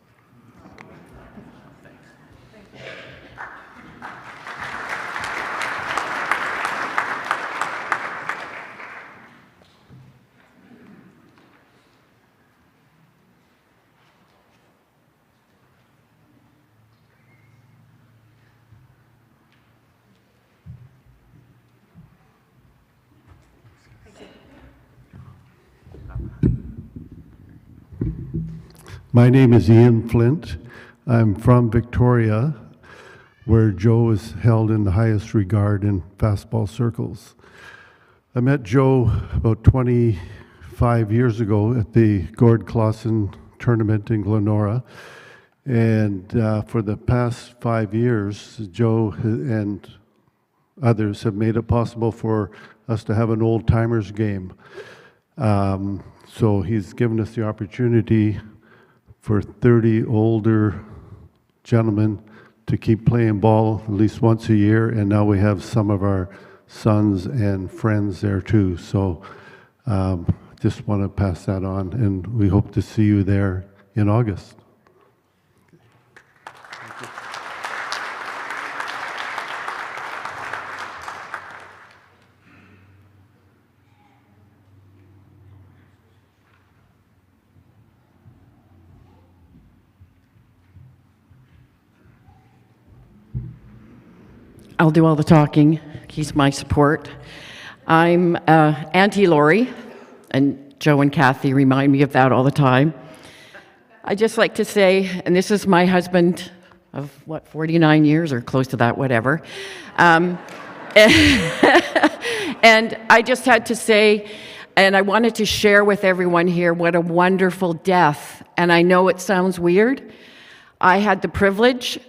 [SPEAKER 11] My name is Ian Flint.
[SPEAKER 13] I'm from Victoria, where Joe is held in the highest regard in fastball circles. I met Joe about 25 years ago at the Gord Closson tournament in Glenora. And for the past 5 years, Joe and others have made it possible for us to have an old-timers game. So he's given us the opportunity for 30 older gentlemen to keep playing ball at least once a year, and now we have some of our sons and friends there too. So just want to pass that on, and we hope to see you there in August.
[SPEAKER 14] I'll do all the talking. He's my support. I'm Auntie Lori, and Joe and Kathy remind me of that all the time. I just like to say, and this is my husband of, 49 years or close to that, whatever. And I just had to say, and I wanted to share with everyone here what a wonderful death. And I know it sounds weird. I had the privilege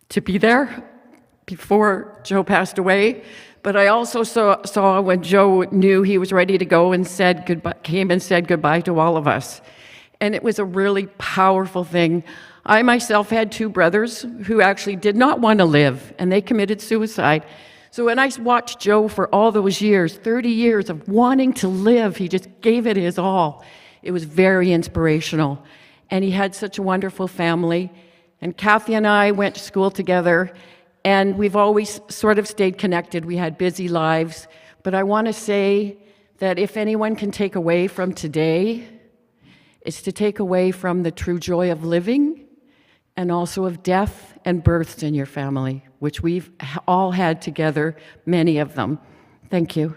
[SPEAKER 14] to be there before Joe passed away, but I also saw when Joe knew he was ready to go and said goodbye, came and said goodbye to all of us. And it was a really powerful thing. I myself had 2 brothers who actually did not want to live, and they committed suicide. So when I watched Joe for all those years, 30 years of wanting to live, he just gave it his all. It was very inspirational. And he had such a wonderful family. And Kathy and I went to school together, and we've always sort of stayed connected. We had busy lives. But I want to say that if anyone can take away from today, it's to take away from the true joy of living and also of death and births in your family, which we've all had together, many of them. Thank you.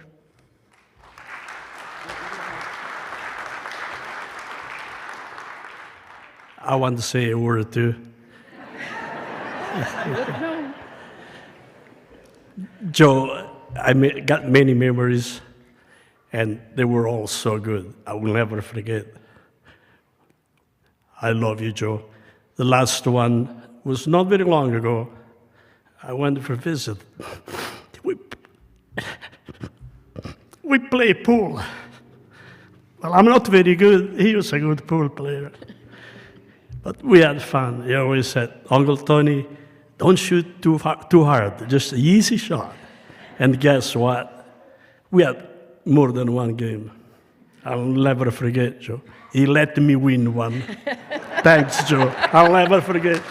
[SPEAKER 15] I want to say a word or two. Joe, got many memories, and they were all so good. I will never forget. I love you, Joe. The last one was not very long ago. I went for a visit. We play pool. Well, I'm not very good. He was a good pool player. But we had fun. He always said, Uncle Tony, don't shoot too hard, just an easy shot. And guess what? We had more than one game. I'll never forget, Joe. He let me win one. Thanks, Joe. I'll never forget.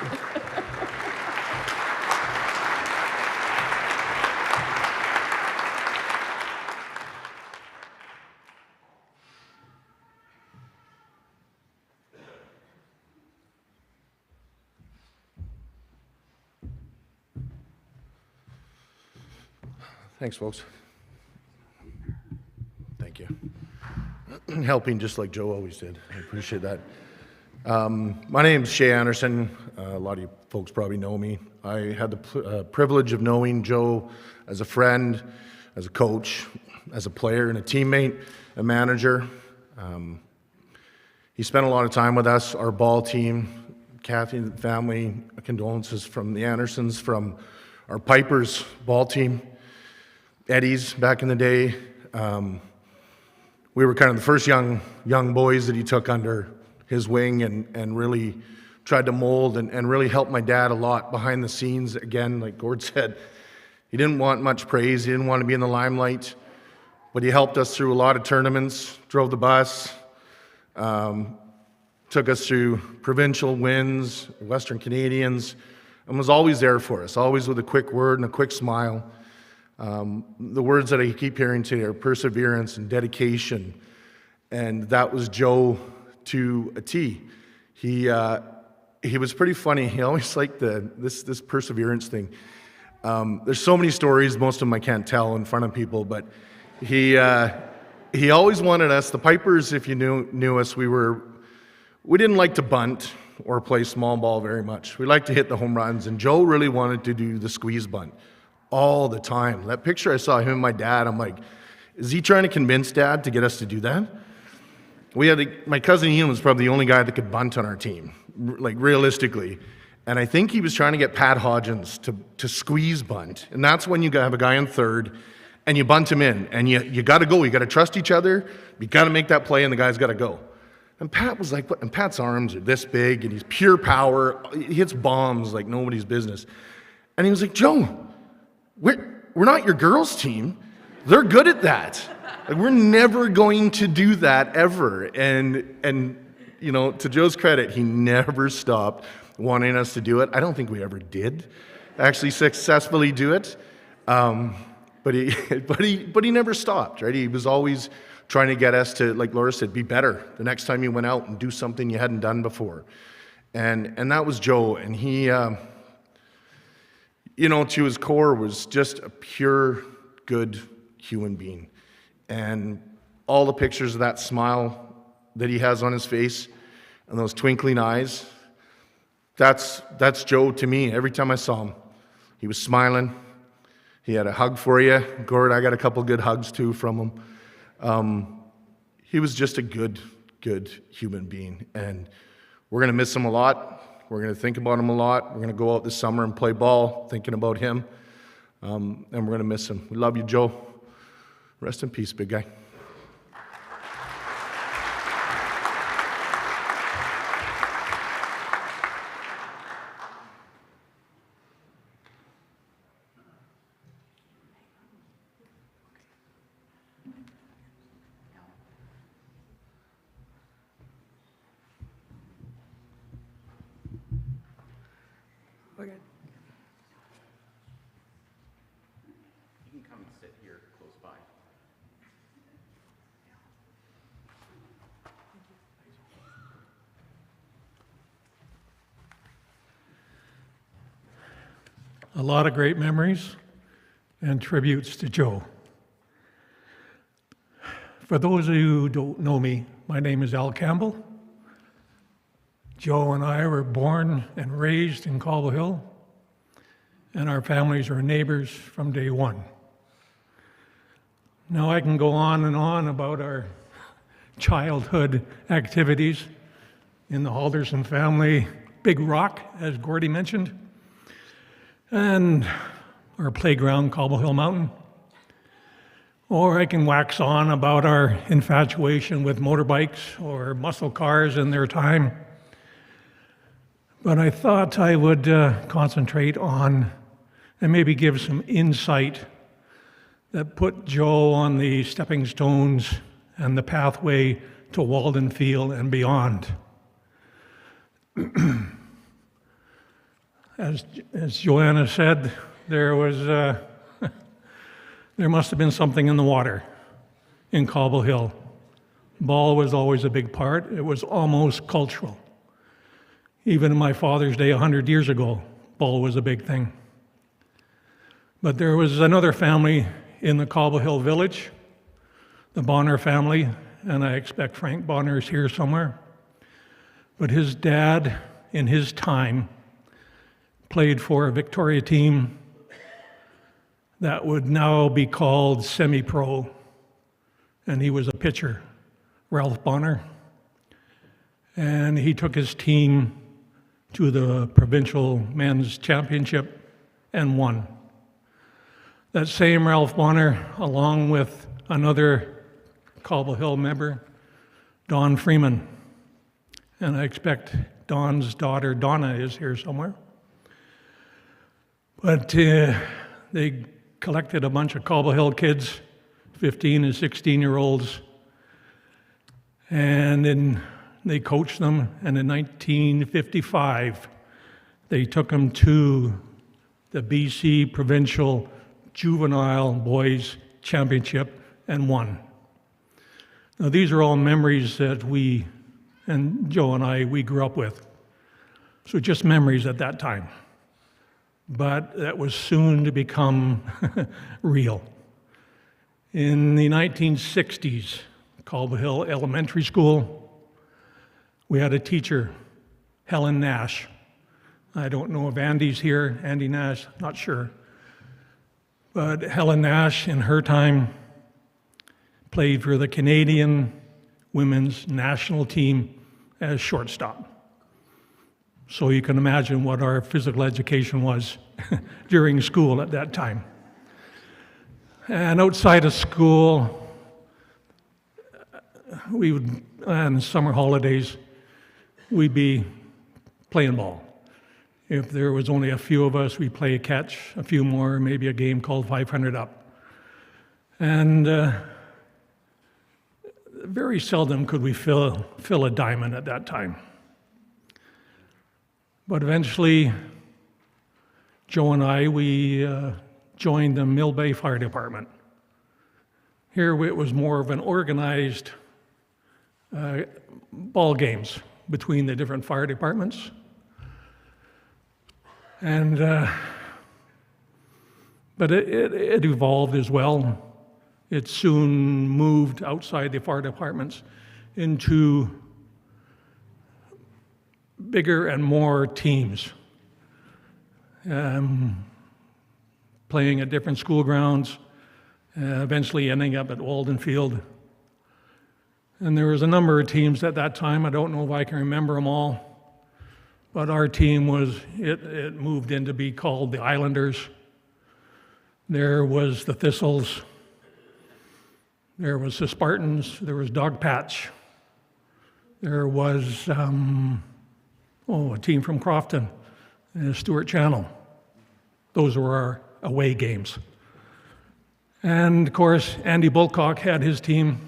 [SPEAKER 16] Thanks, folks. Thank you. Helping just like Joe always did. I appreciate that. My name's Shay Anderson. A lot of you folks probably know me. I had the privilege of knowing Joe as a friend, as a coach, as a player and a teammate, a manager. He spent a lot of time with us, our ball team, Kathy and the family, condolences from the Andersons, from our Pipers ball team, Eddie's back in the day. We were kind of the first young boys that he took under his wing and really tried to mold and really help my dad a lot behind the scenes. Again, like Gord said, he didn't want much praise. He didn't want to be in the limelight, but he helped us through a lot of tournaments, drove the bus, took us through provincial wins, Western Canadians, and was always there for us, always with a quick word and a quick smile. The words that I keep hearing today are perseverance and dedication, and that was Joe to a T. He was pretty funny. He always liked this perseverance thing. There's so many stories, most of them I can't tell in front of people, but he always wanted us, the Pipers, if you knew us, we didn't like to bunt. or play small ball very much. We liked to hit the home runs, and Joe really wanted to do the squeeze bunt all the time. That picture I saw him and my dad, I'm like, is he trying to convince Dad to get us to do that? My cousin Ian was probably the only guy that could bunt on our team, like realistically. And I think he was trying to get Pat Hodgins to squeeze bunt. And that's when you have a guy in third and you bunt him in. And you got to go. You got to trust each other. You got to make that play and the guy's got to go. And Pat was like, and Pat's arms are this big and he's pure power. He hits bombs like nobody's business. And he was like, Joe, we're not your girls' team. They're good at that. Like, we're never going to do that ever. And you know, to Joe's credit, he never stopped wanting us to do it. I don't think we ever did actually successfully do it. But he never stopped, right? He was always trying to get us to, like Laura said, be better the next time you went out and do something you hadn't done before. And that was Joe. And he, you know, to his core was just a pure, good human being. And all the pictures of that smile that he has on his face and those twinkling eyes, that's Joe to me. Every time I saw him, he was smiling. He had a hug for you. Gord, I got a couple good hugs too from him. He was just a good human being. And we're going to miss him a lot. We're going to think about him a lot. We're going to go out this summer and play ball thinking about him. And we're going to miss him. We love you, Joe. Rest in peace, big guy.
[SPEAKER 2] We're good.
[SPEAKER 1] You can come and sit here close by.
[SPEAKER 11] A lot of great memories and tributes to Joe. For those of you who don't know me, my name is Al Campbell. Joe and I were born and raised in Cobble Hill, and our families are neighbors from day one. Now I can go on and on about our childhood activities in the Halderson family Big Rock, as Gordy mentioned, and our playground, Cobble Hill Mountain. Or I can wax on about our infatuation with motorbikes or muscle cars in their time. But I thought I would concentrate on and maybe give some insight that put Joe on the stepping stones and the pathway to Walden Field and beyond. As Joanna said, there must have been something in the water in Cobble Hill. Ball was always a big part. It was almost cultural. Even in my father's day 100 years ago, ball was a big thing. But there was another family in the Cobble Hill village, the Bonner family, and I expect Frank Bonner is here somewhere. But his dad, in his time, played for a Victoria team that would now be called semi-pro, and he was a pitcher, Ralph Bonner. And he took his team to the provincial men's championship and won. That same Ralph Bonner, along with another Cobble Hill member, Don Freeman, and I expect Don's daughter Donna is here somewhere. But they collected a bunch of Cobble Hill kids, 15 and 16-year-olds, and then they coached them, and in 1955, they took them to the BC Provincial Juvenile Boys Championship and won. Now, these are all memories that we, and Joe and I, we grew up with. So just memories at that time. But that was soon to become real. In the 1960s, Cobble Hill Elementary School, we had a teacher Helen Nash. I don't know if Andy's here, Andy Nash, not sure. But Helen Nash, in her time, played for the Canadian women's national team as shortstop. So you can imagine what our physical education was during school at that time. And outside of school, we would, on summer holidays, we'd be playing ball. If there was only a few of us, we'd play catch, a few more, maybe a game called 500 up. And very seldom could we fill a diamond at that time. But eventually, Joe and I, we joined the Mill Bay Fire Department. Here it was more of an organized ball games between the different fire departments. And, but it evolved as well. It soon moved outside the fire departments into bigger and more teams, playing at different school grounds, eventually ending up at Walden Field. And there was a number of teams at that time. I don't know if I can remember them all, but our team was, it moved in to be called the Islanders. There was the Thistles. There was the Spartans. There was Dog Patch. There was, a team from Crofton, Stewart Channel. Those were our away games. And of course, Andy Bulcock had his team.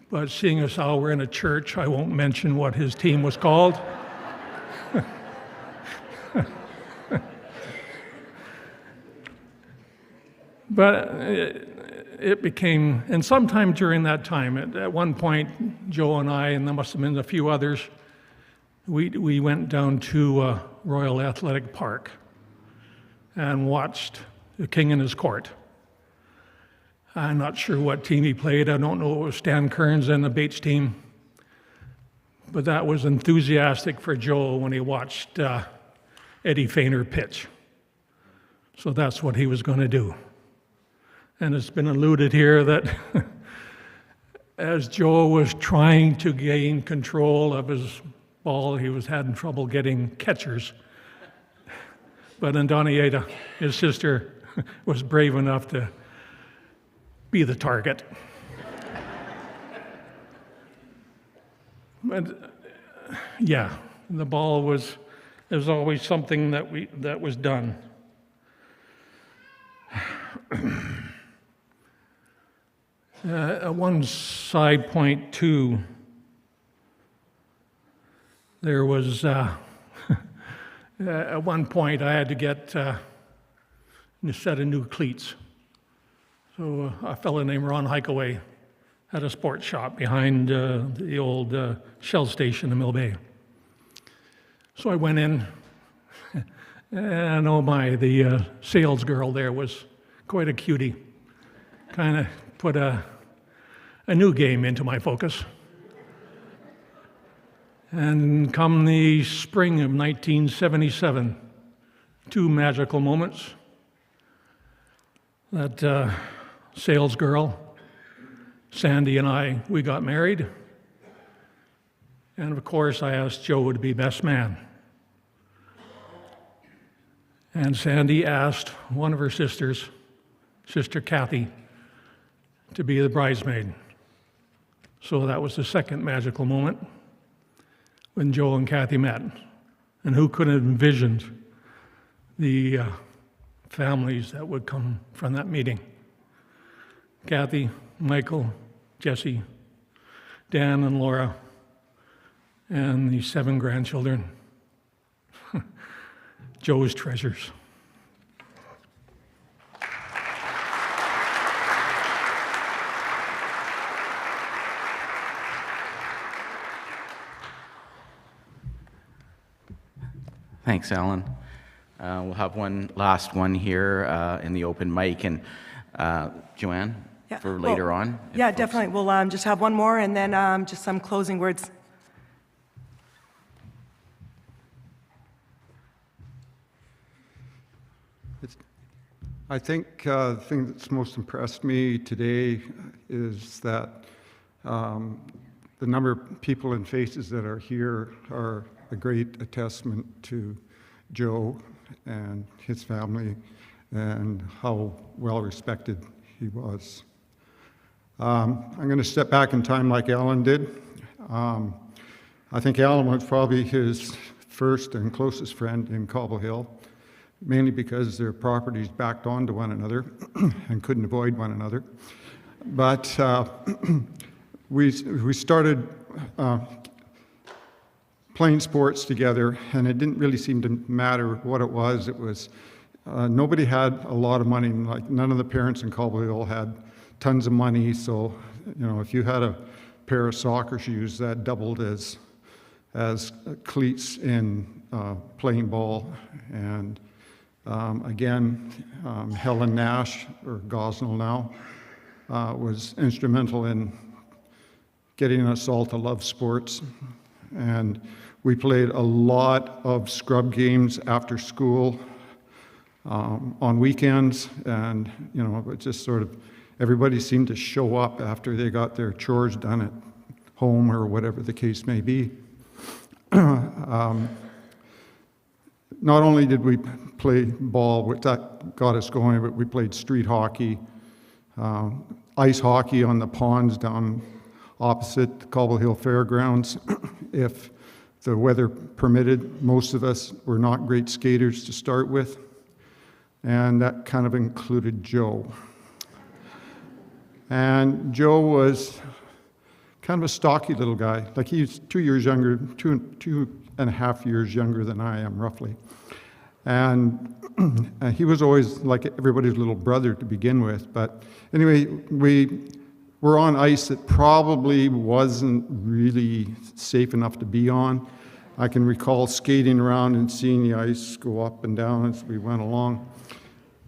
[SPEAKER 11] But seeing as how we're in a church, I won't mention what his team was called. But it became, and sometime during that time, at one point, Joe and I, and there must have been a few others, we went down to Royal Athletic Park and watched the King and his court. I'm not sure what team he played. I don't know if it was Stan Kearns and the Bates team. But that was enthusiastic for Joe when he watched Eddie Feiner pitch. So that's what he was going to do. And it's been alluded here that as Joe was trying to gain control of his ball, he was having trouble getting catchers. But then Donnie Yeta, his sister, was brave enough to be the target. But yeah, the ball was, there was always something that was done. One side point too, there was at one point I had to get a set of new cleats. So a fellow named Ron Hikeaway had a sports shop behind the old Shell station in Mill Bay. So I went in, and oh my, the sales girl there was quite a cutie. Kind of put a new game into my focus. And come the spring of 1977, two magical moments. That sales girl, Sandy, and I, we got married. And of course, I asked Joe to be best man. And Sandy asked one of her sisters, Sister Kathy, to be the bridesmaid. So that was the second magical moment when Joe and Kathy met. And who could have envisioned the families that would come from that meeting? Kathy, Michael, Jesse, Dan, and Laura, and the 7 grandchildren. Joe's treasures.
[SPEAKER 1] Thanks, Alan. We'll have one last one here in the open mic, and Joanne,
[SPEAKER 2] Yeah.
[SPEAKER 1] for later on.
[SPEAKER 2] Yeah, definitely. We'll just have one more and then just some closing words.
[SPEAKER 17] I think the thing that's most impressed me today is that the number of people and faces that are here are a great testament to Joe and his family and how well respected he was. I'm going to step back in time like Alan did. I think Alan was probably his first and closest friend in Cobble Hill, mainly because their properties backed onto one another and couldn't avoid one another. But we started playing sports together, and it didn't really seem to matter what it was. It was nobody had a lot of money. Like none of the parents in Cobble Hill had tons of money. So, you know, if you had a pair of soccer shoes, that doubled as cleats in playing ball. And again, Helen Nash, or Gosnell now, was instrumental in getting us all to love sports. And we played a lot of scrub games after school on weekends. And, you know, it just sort of, everybody seemed to show up after they got their chores done at home or whatever the case may be. Not only did we play ball, which that got us going, but we played street hockey, ice hockey on the ponds down opposite Cobble Hill Fairgrounds. If the weather permitted, most of us were not great skaters to start with, and that kind of included Joe. And Joe was kind of a stocky little guy. Like he's 2 years younger, two and a half years younger than I am, roughly. And he was always like everybody's little brother to begin with. But anyway, we were on ice that probably wasn't really safe enough to be on. I can recall skating around and seeing the ice go up and down as we went along.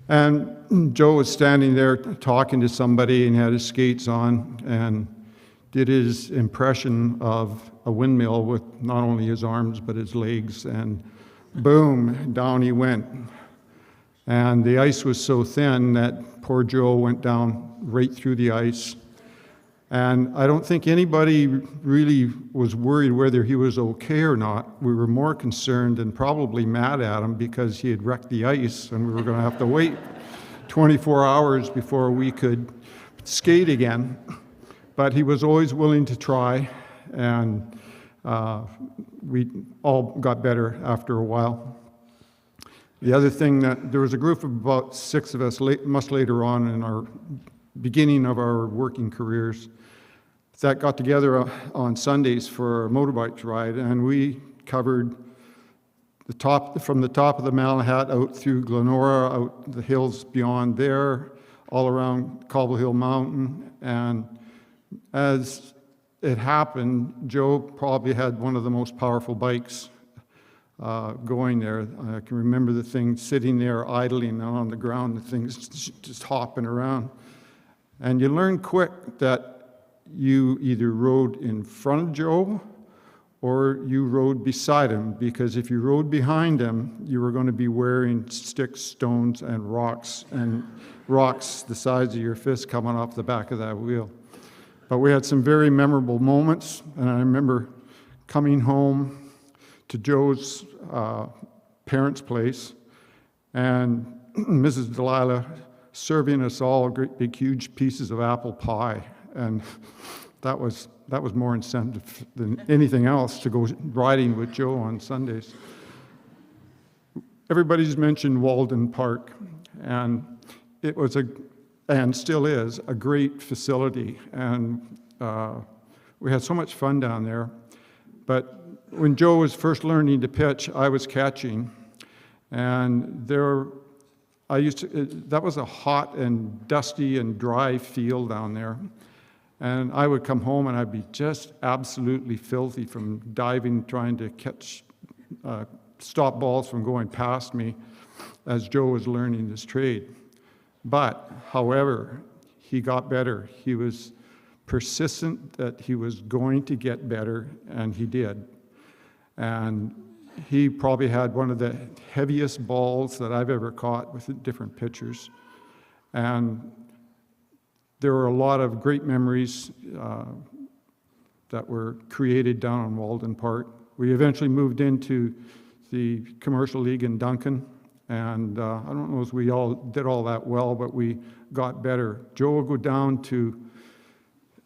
[SPEAKER 17] And Joe was standing there talking to somebody and had his skates on and did his impression of a windmill with not only his arms but his legs, and boom, down he went. And the ice was so thin that poor Joe went down right through the ice. And I don't think anybody really was worried whether he was okay or not. We were more concerned and probably mad at him because he had wrecked the ice and we were going to have to wait 24 hours before we could skate again. But he was always willing to try, and we all got better after a while. The other thing, that there was a group of about 6 of us, much later on in our beginning of our working careers, that got together on Sundays for a motorbike ride, and we covered from the top of the Malahat out through Glenora, out the hills beyond there, all around Cobble Hill Mountain. And as it happened, Joe probably had one of the most powerful bikes going there. I can remember the thing sitting there idling on the ground, the thing's just hopping around. And you learn quick that you either rode in front of Joe or you rode beside him, because if you rode behind him, you were going to be wearing sticks, stones, and rocks the size of your fist coming off the back of that wheel. But we had some very memorable moments, and I remember coming home to Joe's parents' place, and Mrs. DiLalla serving us all great big huge pieces of apple pie, and that was more incentive than anything else to go riding with Joe on Sundays. Everybody's mentioned Walden Park, and it was and still is a great facility, and we had so much fun down there. But when Joe was first learning to pitch, I was catching, and that was a hot and dusty and dry field down there. And I would come home and I'd be just absolutely filthy from diving, trying to catch, stop balls from going past me as Joe was learning this trade. But, however, he got better. He was persistent that he was going to get better, and he did. And he probably had one of the heaviest balls that I've ever caught with different pitchers. And there were a lot of great memories that were created down on Walden Park. We eventually moved into the commercial league in Duncan, and I don't know if we all did all that well, but we got better. Joe would go down to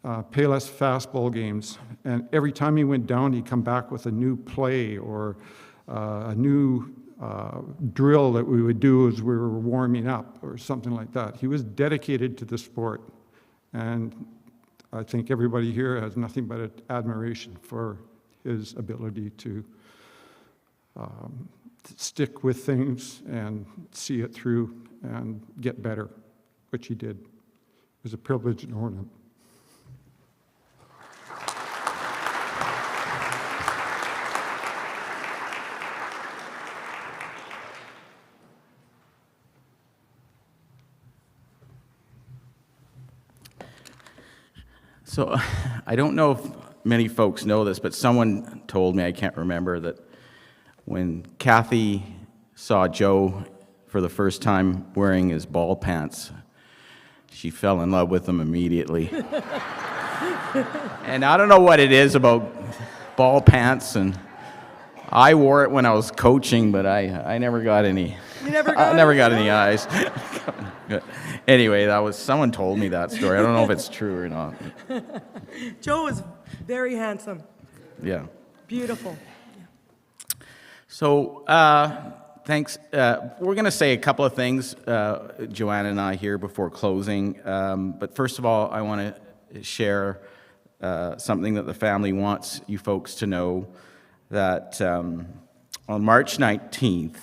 [SPEAKER 17] Payless fastball games, and every time he went down, he'd come back with a new play or a new drill that we would do as we were warming up or something like that. He was dedicated to the sport, and I think everybody here has nothing but admiration for his ability to stick with things and see it through and get better, which he did. It was a privilege and honor.
[SPEAKER 1] So I don't know if many folks know this, but someone told me, I can't remember, that when Kathy saw Joe for the first time wearing his ball pants, she fell in love with him immediately. And I don't know what it is about ball pants, and I wore it when I was coaching, but I never got any.
[SPEAKER 2] You never
[SPEAKER 1] I never got any eyes. Anyway, that was someone told me that story. I don't know if it's true or not.
[SPEAKER 2] Joe was very handsome.
[SPEAKER 1] Yeah.
[SPEAKER 2] Beautiful.
[SPEAKER 1] So thanks. We're going to say a couple of things, Joanna and I, here before closing. But first of all, I want to share something that the family wants you folks to know, that on March 19th,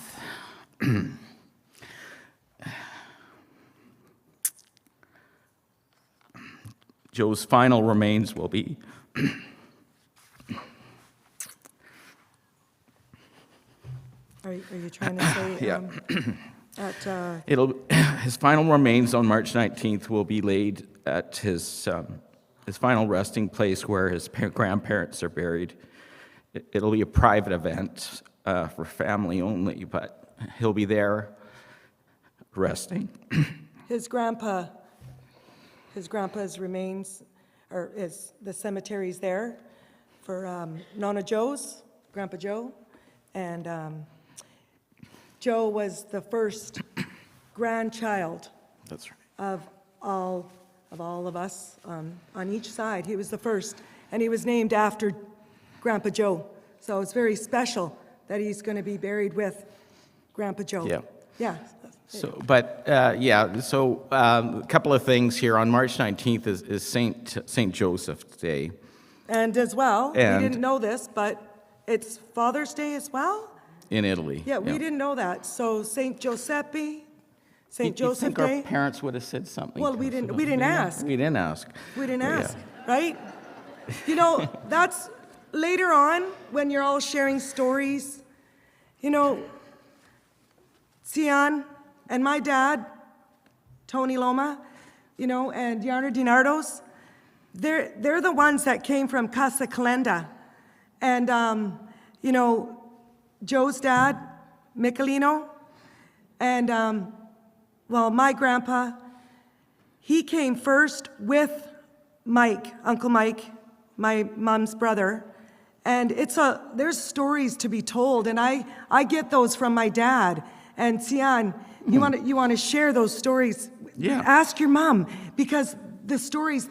[SPEAKER 1] Joe's final remains will be
[SPEAKER 2] Are you trying to say
[SPEAKER 1] his final remains on March 19th will be laid at his final resting place where his grandparents are buried. It'll be a private event for family only, but he'll be there resting.
[SPEAKER 2] His grandpa's remains, or the cemetery's there for Nonna Joe's, Grandpa Joe, and Joe was the first grandchild.
[SPEAKER 1] That's right.
[SPEAKER 2] Of all of us on each side. He was the first, and he was named after Grandpa Joe. So it's very special that he's going to be buried with Grandpa Joe.
[SPEAKER 1] Yeah.
[SPEAKER 2] Yeah.
[SPEAKER 1] So, but a couple of things here. On March 19th is Saint Joseph's Day.
[SPEAKER 2] And as well,
[SPEAKER 1] And-
[SPEAKER 2] we didn't know this, but it's Father's Day as well?
[SPEAKER 1] In Italy.
[SPEAKER 2] Yeah, we didn't know that. So Saint Giuseppe, Saint
[SPEAKER 1] You
[SPEAKER 2] Joseph
[SPEAKER 1] think
[SPEAKER 2] Day.
[SPEAKER 1] our parents would have said something?
[SPEAKER 2] Well,
[SPEAKER 1] to
[SPEAKER 2] we
[SPEAKER 1] us
[SPEAKER 2] didn't.
[SPEAKER 1] about
[SPEAKER 2] We didn't
[SPEAKER 1] it?
[SPEAKER 2] ask.
[SPEAKER 1] We didn't ask.
[SPEAKER 2] We didn't
[SPEAKER 1] But
[SPEAKER 2] ask, right? You know, that's later on when you're all sharing stories. You know, Cian and my dad, Tony Loma, you know, and Yarner DiNardo's, they're the ones that came from Casa Calenda. And, you know, Joe's dad, Michelino, and, well, my grandpa, he came first with Mike, Uncle Mike, my mom's brother. And there's stories to be told, and I get those from my dad. And Cian, you want to share those stories?
[SPEAKER 1] Yeah.
[SPEAKER 2] Ask your mom, because the stories,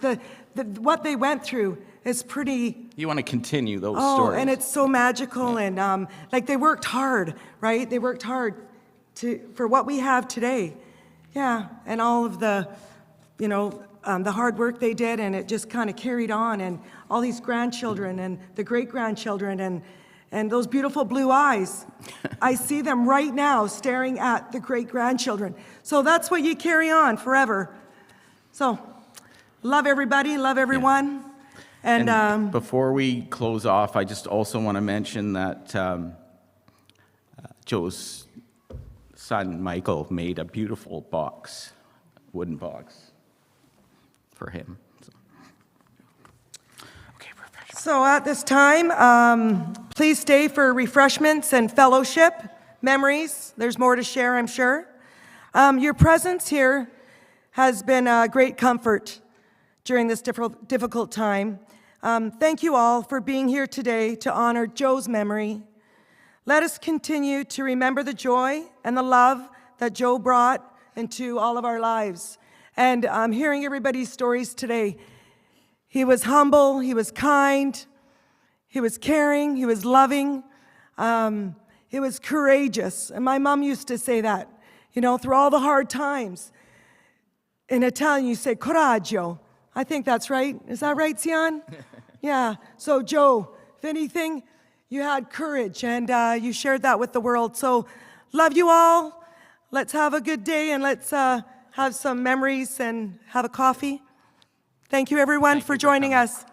[SPEAKER 2] what they went through is pretty.
[SPEAKER 1] You want to continue those
[SPEAKER 2] Oh,
[SPEAKER 1] stories.
[SPEAKER 2] and it's so magical, and like they worked hard, right? They worked hard for what we have today. Yeah, and all of the, you know, the hard work they did, and it just kind of carried on, and all these grandchildren and the great-grandchildren and those beautiful blue eyes. I see them right now staring at the great-grandchildren. So that's what you carry on forever. So love everybody, love everyone. And
[SPEAKER 1] before we close off, I just also want to mention that Joe's son, Michael, made a beautiful box, wooden box, for him. So. Okay,
[SPEAKER 2] So at this time, please stay for refreshments and fellowship, memories. There's more to share, I'm sure. Your presence here has been a great comfort during this difficult time. Thank you all for being here today to honor Joe's memory. Let us continue to remember the joy and the love that Joe brought into all of our lives. And hearing everybody's stories today, he was humble, he was kind, he was caring, he was loving, he was courageous. And my mom used to say that, you know, through all the hard times. In Italian, you say coraggio. I think that's right. Is that right, Sian? Yeah. So, Joe, if anything, you had courage, and you shared that with the world. So, love you all. Let's have a good day, and let's have some memories and have a coffee. Thank you, everyone, for joining us.